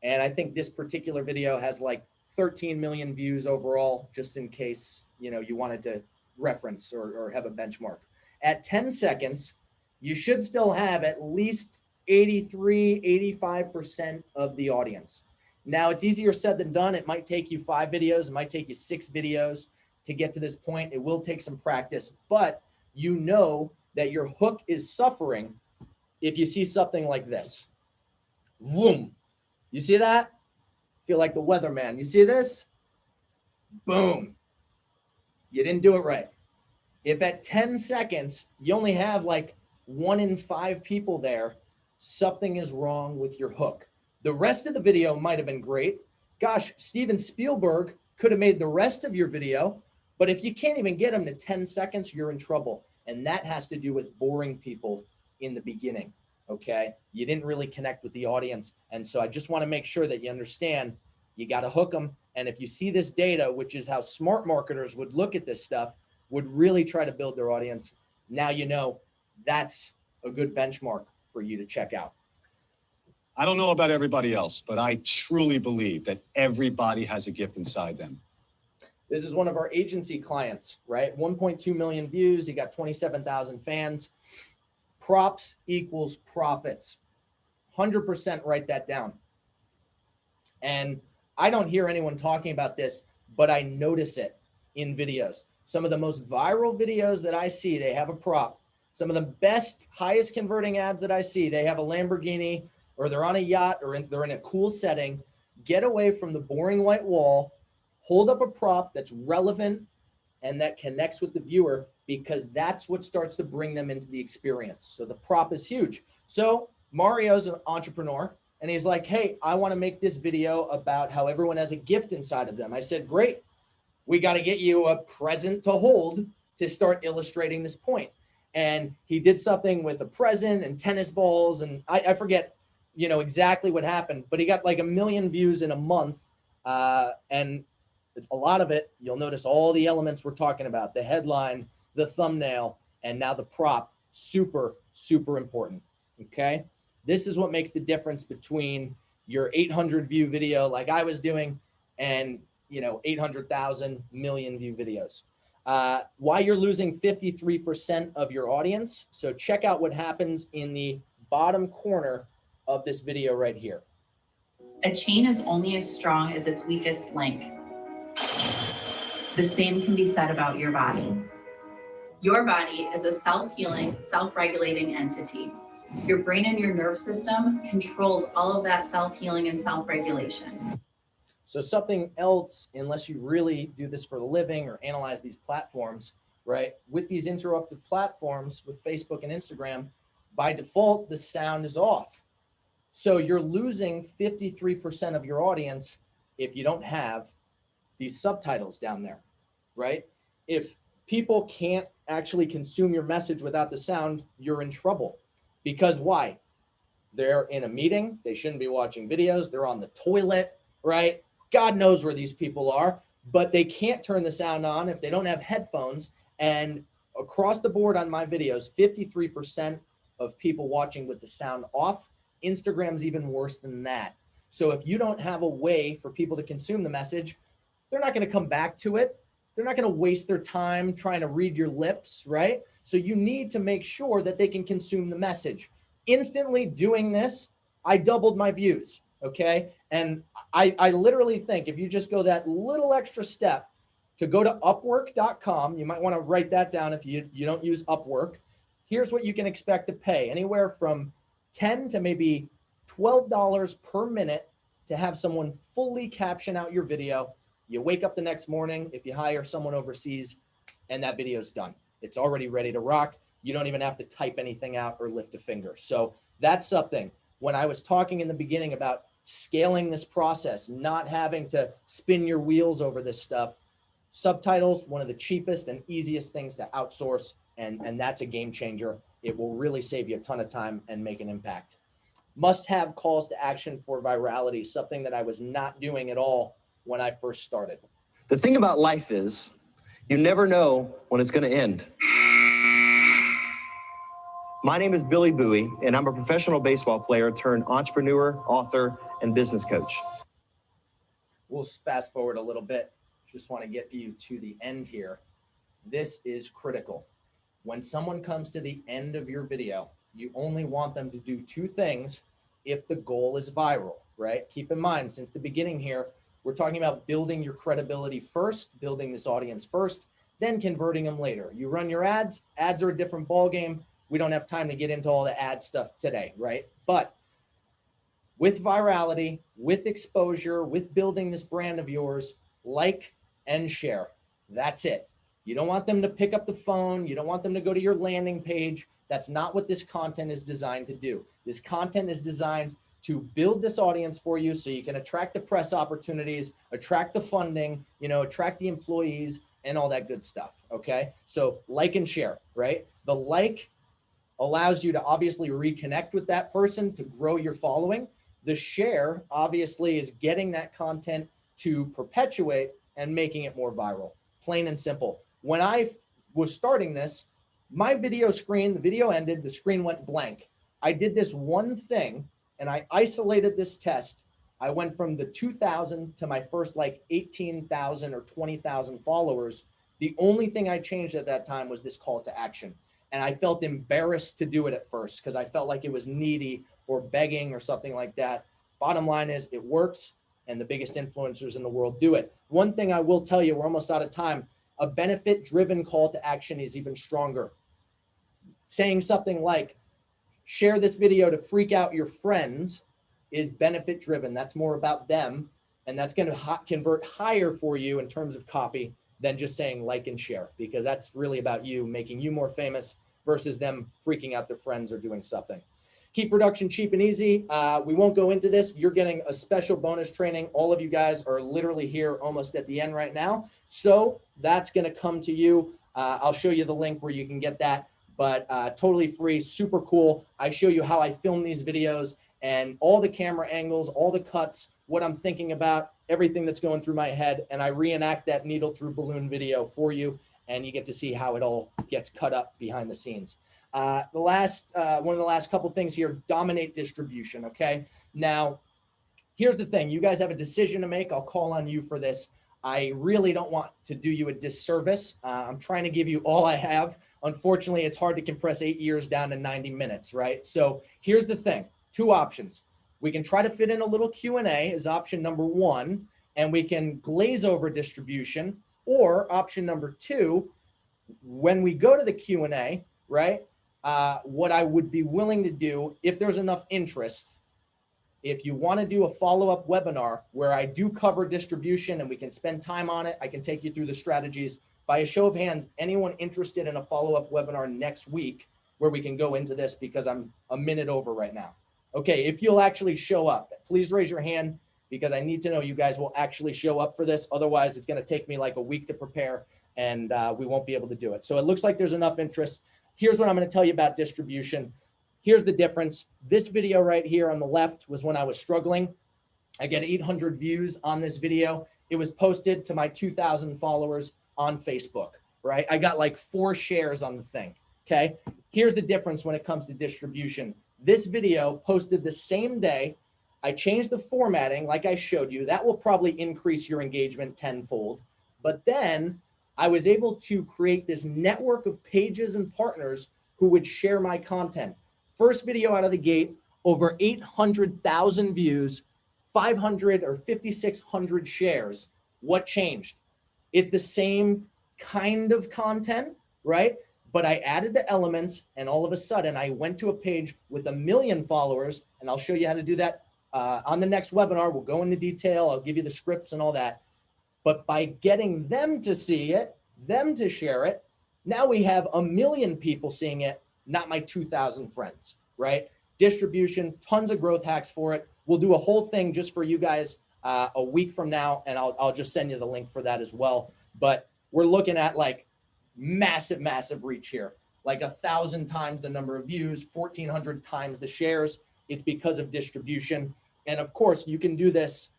And I think this particular video has like 13 million views overall, just in case, you wanted to reference or have a benchmark. At 10 seconds, you should still have at least 83, 85% of the audience. Now, it's easier said than done. It might take you 5 videos. It might take you 6 videos to get to this point. It will take some practice, but you know that your hook is suffering if you see something like this. Boom. You see that? Feel like the weatherman. You see this? Boom. You didn't do it right. If at 10 seconds, you only have like 1 in 5 people there, something is wrong with your hook. The rest of the video might have been great. Gosh, Steven Spielberg could have made the rest of your video, but if you can't even get them to 10 seconds, you're in trouble. And that has to do with boring people in the beginning, okay? You didn't really connect with the audience. And so I just want to make sure that you understand you got to hook them. And if you see this data, which is how smart marketers would look at this stuff, would really try to build their audience, now you know that's a good benchmark for you to check out. I don't know about everybody else, but I truly believe that everybody has a gift inside them. This is one of our agency clients, right? 1.2 million views. He got 27,000 fans. Props equals profits. 100% write that down. And I don't hear anyone talking about this, but I notice it in videos. Some of the most viral videos that I see, they have a prop. Some of the best, highest converting ads that I see, they have a Lamborghini, or they're on a yacht, or they're in a cool setting. Get away from the boring white wall, hold up a prop that's relevant and that connects with the viewer, because that's what starts to bring them into the experience. So the prop is huge. So Mario's an entrepreneur, and he's like, hey, I want to make this video about how everyone has a gift inside of them. I said, great. We got to get you a present to hold to start illustrating this point. And he did something with a present and tennis balls, and I forget, exactly what happened, but he got like 1 million views in a month. And a lot of it, you'll notice all the elements we're talking about, the headline, the thumbnail, and now the prop, super, super important, okay? This is what makes the difference between your 800 view video like I was doing and 800,000 million view videos. Why you're losing 53% of your audience. So check out what happens in the bottom corner of this video right here. A chain is only as strong as its weakest link. The same can be said about your body. Your body is a self-healing, self-regulating entity. Your brain and your nerve system controls all of that self-healing and self-regulation. So something else, unless you really do this for a living or analyze these platforms, right? With these interrupted platforms, with Facebook and Instagram, by default, the sound is off. So you're losing 53% of your audience if you don't have these subtitles down there, right? If people can't actually consume your message without the sound, you're in trouble. Because why? They're in a meeting, they shouldn't be watching videos, they're on the toilet, right? God knows where these people are, but they can't turn the sound on if they don't have headphones. And across the board on my videos, 53% of people watching with the sound off. Instagram's even worse than that. So if you don't have a way for people to consume the message, they're not going to come back to it. They're not going to waste their time trying to read your lips, right? So you need to make sure that they can consume the message. Instantly doing this, I doubled my views, okay? And I literally think if you just go that little extra step to go to Upwork.com, you might want to write that down if you don't use Upwork. Here's what you can expect to pay, anywhere from $10 to maybe $12 per minute to have someone fully caption out your video. You wake up the next morning, if you hire someone overseas, and that video's done. It's already ready to rock. You don't even have to type anything out or lift a finger. So that's something. When I was talking in the beginning about scaling this process, not having to spin your wheels over this stuff, subtitles, one of the cheapest and easiest things to outsource, and that's a game changer. It will really save you a ton of time and make an impact. Must have calls to action for virality, something that I was not doing at all when I first started. The thing about life is you never know when it's going to end. My name is Billy Bowie, and I'm a professional baseball player turned entrepreneur, author, and business coach. We'll fast forward a little bit. Just want to get you to the end here. This is critical. When someone comes to the end of your video, you only want them to do two things if the goal is viral, right? Keep in mind, since the beginning here, we're talking about building your credibility first, building this audience first, then converting them later. You run your ads are a different ballgame. We don't have time to get into all the ad stuff today, right? But with virality, with exposure, with building this brand of yours, like and share. That's it. You don't want them to pick up the phone. You don't want them to go to your landing page. That's not what this content is designed to do. This content is designed to build this audience for you so you can attract the press opportunities, attract the funding, attract the employees and all that good stuff, okay? So like and share, right? The like allows you to obviously reconnect with that person to grow your following. The share obviously is getting that content to perpetuate and making it more viral, plain and simple. When I was starting this, my video screen, the video ended, the screen went blank. I did this one thing and I isolated this test. I went from the 2,000 to my first like 18,000 or 20,000 followers. The only thing I changed at that time was this call to action. And I felt embarrassed to do it at first because I felt like it was needy or begging or something like that. Bottom line is it works and the biggest influencers in the world do it. One thing I will tell you, we're almost out of time. A benefit-driven call to action is even stronger. Saying something like, share this video to freak out your friends is benefit-driven. That's more about them. And that's going to convert higher for you in terms of copy than just saying like and share, because that's really about you, making you more famous versus them freaking out their friends or doing something. Keep production cheap and easy. We won't go into this. You're getting a special bonus training. All of you guys are literally here almost at the end right now. So that's going to come to you. I'll show you the link where you can get that, but totally free, super cool. I show you how I film these videos and all the camera angles, all the cuts, what I'm thinking about, everything that's going through my head. And I reenact that needle through balloon video for you. And you get to see how it all gets cut up behind the scenes. One of the last couple things here, dominate distribution, okay? Now, here's the thing. You guys have a decision to make. I'll call on you for this. I really don't want to do you a disservice. I'm trying to give you all I have. Unfortunately, it's hard to compress 8 years down to 90 minutes, right? So here's the thing, two options. We can try to fit in a little Q&A as option number one, and we can glaze over distribution, or option number two, When we go to the Q&A, right, what I would be willing to do, if there's enough interest, if you want to do a follow-up webinar where I do cover distribution and we can spend time on it, I can take you through the strategies. By a show of hands, anyone interested in a follow-up webinar next week where we can go into this, because I'm a minute over right now. Okay, if you'll actually show up, please raise your hand, because I need to know you guys will actually show up for this. Otherwise, it's going to take me like a week to prepare and we won't be able to do it. So it looks like there's enough interest. Here's what I'm going to tell you about distribution. Here's the difference. This video right here on the left was when I was struggling. I get 800 views on this video. It was posted to my 2,000 followers on Facebook, right? I got like 4 shares on the thing, okay? Here's the difference when it comes to distribution. This video posted the same day. I changed the formatting like I showed you. That will probably increase your engagement tenfold. But then I was able to create this network of pages and partners who would share my content. First video out of the gate, over 800,000 views, 500 or 5,600 shares. What changed? It's the same kind of content, right? But I added the elements, and all of a sudden I went to a page with 1 million followers, and I'll show you how to do that on the next webinar. We'll go into detail. I'll give you the scripts and all that. But by getting them to see it, them to share it, now we have 1 million people seeing it, not my 2,000 friends, right? Distribution, tons of growth hacks for it. We'll do a whole thing just for you guys a week from now, and I'll just send you the link for that as well. But we're looking at like massive, massive reach here, like 1,000 times the number of views, 1,400 times the shares. It's because of distribution. And of course, you can do this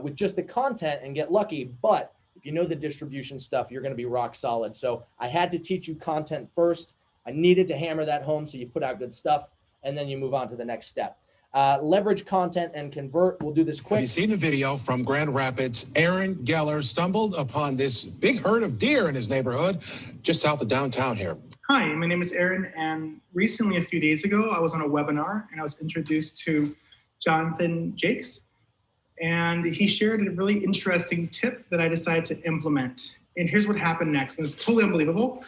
with just the content and get lucky. But if you know the distribution stuff, you're going to be rock solid. So I had to teach you content first. I needed to hammer that home so you put out good stuff, and then you move on to the next step. Leverage content and convert. We'll do this quick. Have you seen the video from Grand Rapids? Aaron Geller stumbled upon this big herd of deer in his neighborhood just south of downtown here. Hi, my name is Aaron, and recently, a few days ago, I was on a webinar and I was introduced to Jon Jacques, and he shared a really interesting tip that I decided to implement. And here's what happened next, and it's totally unbelievable.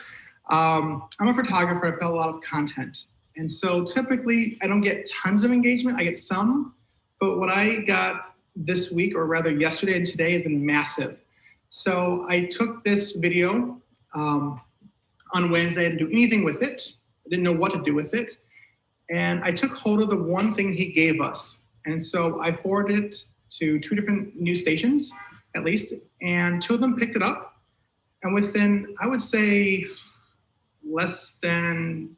I'm a photographer. I've got a lot of content. And so typically I don't get tons of engagement. I get some, but what I got this week, or rather yesterday and today, has been massive. So I took this video on Wednesday. I didn't do anything with it. I didn't know what to do with it. And I took hold of the one thing he gave us. And so I forwarded it to 2 different news stations, at least, and 2 of them picked it up. And within, I would say, less than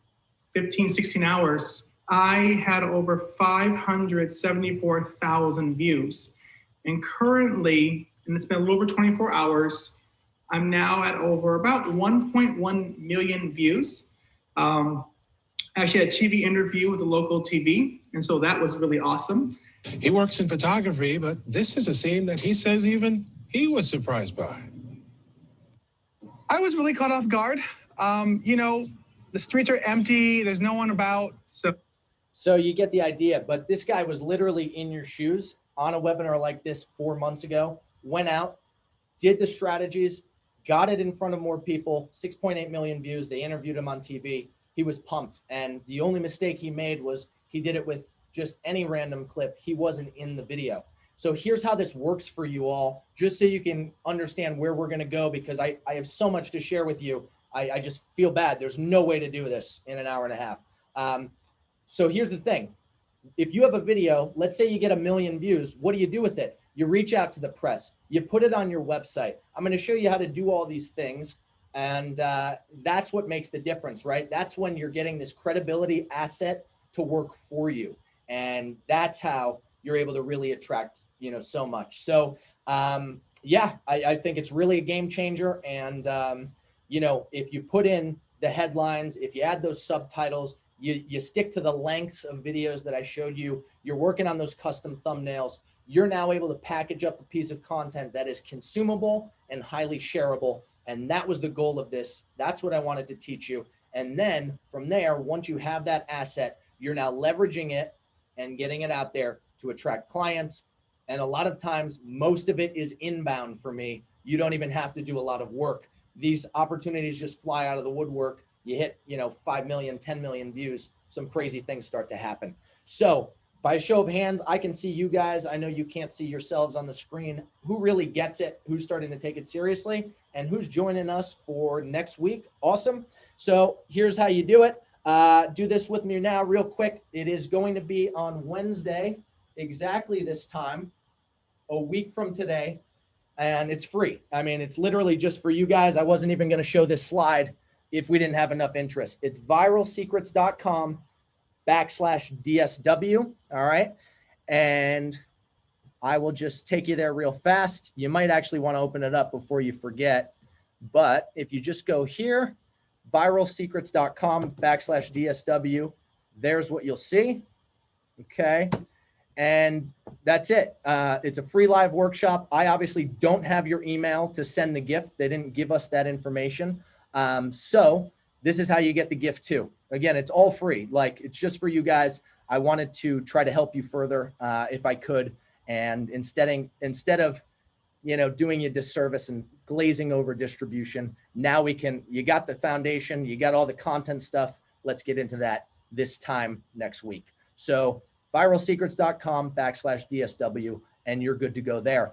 15, 16 hours, I had over 574,000 views. And currently, and it's been a little over 24 hours, I'm now at over about 1.1 million views. Actually, had a TV interview with a local TV, and so that was really awesome. He works in photography, but this is a scene that he says even he was surprised by. I was really caught off guard. You know, the streets are empty. There's no one about. So you get the idea. But this guy was literally in your shoes on a webinar like this 4 months ago, went out, did the strategies, got it in front of more people, 6.8 million views. They interviewed him on TV. He was pumped. And the only mistake he made was he did it with just any random clip. He wasn't in the video. So here's how this works for you all, just so you can understand where we're going to go, because I have so much to share with you. I just feel bad. There's no way to do this in an hour and a half. So here's the thing. If you have a video, let's say you get 1 million views, what do you do with it? You reach out to the press. You put it on your website. I'm going to show you how to do all these things. And that's what makes the difference, right? That's when you're getting this credibility asset to work for you. And that's how you're able to really attract, you know, so much. So yeah, I think it's really a game changer. And, you know, if you put in the headlines, if you add those subtitles, you stick to the lengths of videos that I showed you, you're working on those custom thumbnails, you're now able to package up a piece of content that is consumable and highly shareable. And that was the goal of this. That's what I wanted to teach you. And then from there, once you have that asset, you're now leveraging it and getting it out there to attract clients. And a lot of times, most of it is inbound for me. You don't even have to do a lot of work. these opportunities just fly out of the woodwork. You hit, 5 million, 10 million views, some crazy things start to happen. So by a show of hands, I can see you guys. I know you can't see yourselves on the screen. Who really gets it? Who's starting to take it seriously? And who's joining us for next week? Awesome. So here's how you do it. Do this with me now real quick. It is going to be on Wednesday, exactly this time, a week from today. And it's free. I mean, it's literally just for you guys. I wasn't even going to show this slide if we didn't have enough interest. It's viralsecrets.com/DSW. All right. And I will just take you there real fast. You might actually want to open it up before you forget. But if you just go here, viralsecrets.com/DSW, there's what you'll see. Okay. And that's it. It's a free live workshop. I obviously don't have your email to send the gift. They didn't give us that information. So this is how you get the gift too. Again, it's all free. Like, it's just for you guys. I wanted to try to help you further if I could. And instead of, doing you a disservice and glazing over distribution, now you got the foundation, you got all the content stuff. Let's get into that this time next week. So viralsecrets.com/DSW, and you're good to go there.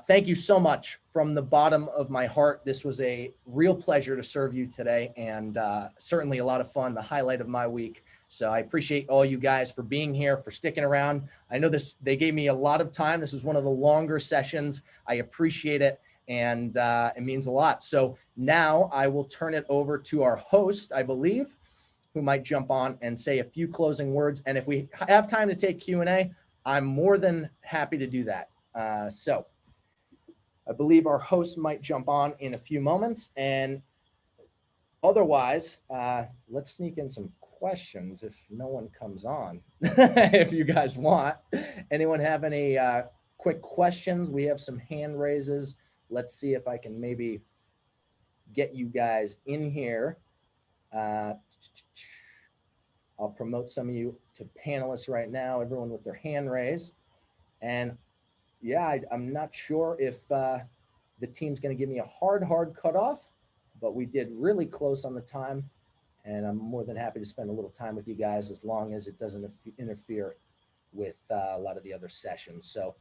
Thank you so much from the bottom of my heart. This was a real pleasure to serve you today, and certainly a lot of fun, the highlight of my week. So I appreciate all you guys for being here, for sticking around. I know they gave me a lot of time. This was one of the longer sessions. I appreciate it, and it means a lot. So now I will turn it over to our host, I believe, who might jump on and say a few closing words. And if we have time to take Q&A, I'm more than happy to do that. So I believe our host might jump on in a few moments. And otherwise, let's sneak in some questions if no one comes on, if you guys want. Anyone have any quick questions? We have some hand raises. Let's see if I can maybe get you guys in here. I'll promote some of you to panelists right now, everyone with their hand raised. And yeah, I'm not sure if the team's going to give me a hard cutoff, but we did really close on the time. And I'm more than happy to spend a little time with you guys as long as it doesn't interfere with a lot of the other sessions. So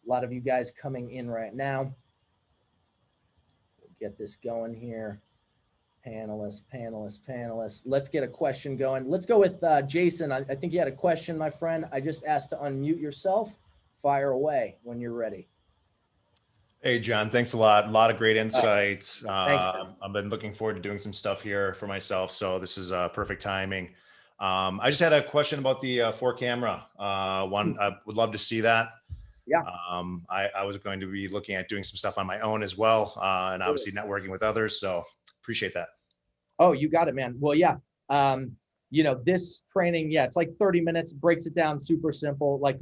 a lot of you guys coming in right now. We'll get this going here. Panelists. Let's get a question going. Let's go with Jason. I think you had a question, my friend. I just asked to unmute yourself. Fire away when you're ready. Hey, John, thanks a lot. A lot of great insights. Thanks. I've been looking forward to doing some stuff here for myself. So this is perfect timing. I just had a question about the 4-camera one. I would love to see that. Yeah. I was going to be looking at doing some stuff on my own as well, and obviously networking with others. So appreciate that. Oh, you got it, man. Well, yeah. This training, it's like 30 minutes, breaks it down super simple. Like,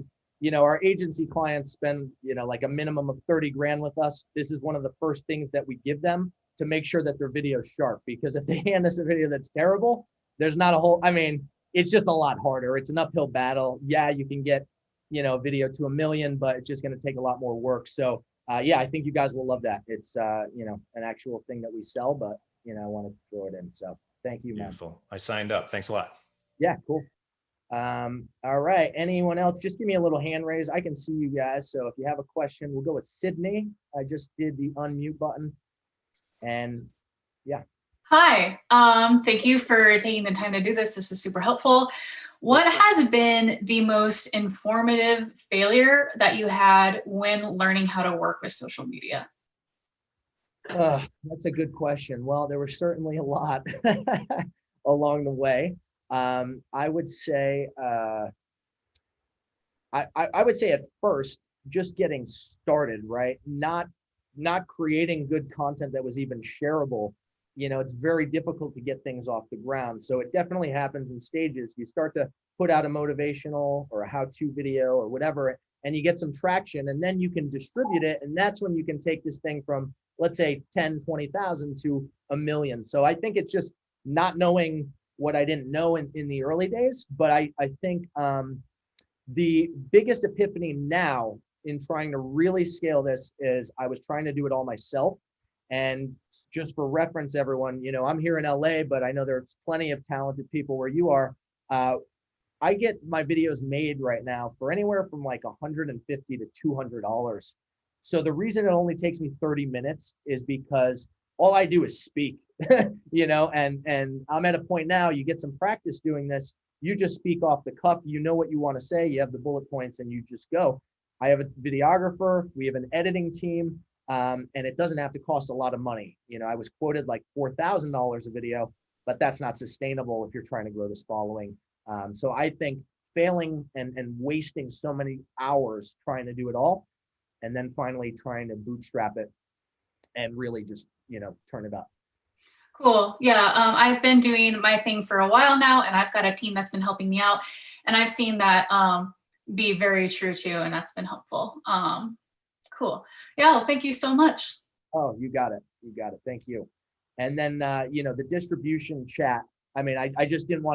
our agency clients spend, like a minimum of 30 grand with us. This is one of the first things that we give them to make sure that their video is sharp, because if they hand us a video that's terrible, there's not a whole, it's just a lot harder. It's an uphill battle. Yeah, you can get, a video to 1 million, but it's just going to take a lot more work. So yeah, I think you guys will love that. It's, an actual thing that we sell, but, I want to throw it in. So thank you, man. Beautiful. I signed up. Thanks a lot. Yeah, cool. All right. Anyone else? Just give me a little hand raise. I can see you guys. So if you have a question, we'll go with Sydney. I just did the unmute button. And yeah. Hi. Thank you for taking the time to do this. This was super helpful. What has been the most informative failure that you had when learning how to work with social media? That's a good question. Well, there were certainly a lot along the way. I would say, I would say at first, just getting started, right? Not creating good content that was even shareable. It's very difficult to get things off the ground. So it definitely happens in stages. You start to put out a motivational or a how-to video or whatever, and you get some traction, and then you can distribute it. And that's when you can take this thing from, let's say 10, 20,000 to 1 million. So I think it's just not knowing what I didn't know in the early days. But I think the biggest epiphany now in trying to really scale this is I was trying to do it all myself. And just for reference, everyone, you know, I'm here in LA, but I know there's plenty of talented people where you are. I get my videos made right now for anywhere from like $150 to $200. So the reason it only takes me 30 minutes is because all I do is speak, you know, and I'm at a point now, you get some practice doing this, you just speak off the cuff, you know what you want to say, you have the bullet points and you just go. I have a videographer, we have an editing team, and it doesn't have to cost a lot of money. You know, I was quoted like $4,000 a video, but that's not sustainable if you're trying to grow this following. So I think failing and wasting so many hours trying to do it all, and then finally trying to bootstrap it and really just, you know, turn it up. Cool. Yeah. I've been doing my thing for a while now, and I've got a team that's been helping me out, and I've seen that be very true too, and that's been helpful. Cool. Yeah. Well, thank you so much. Oh, you got it. You got it. Thank you. And then, you know, the distribution chat. I mean, I just didn't want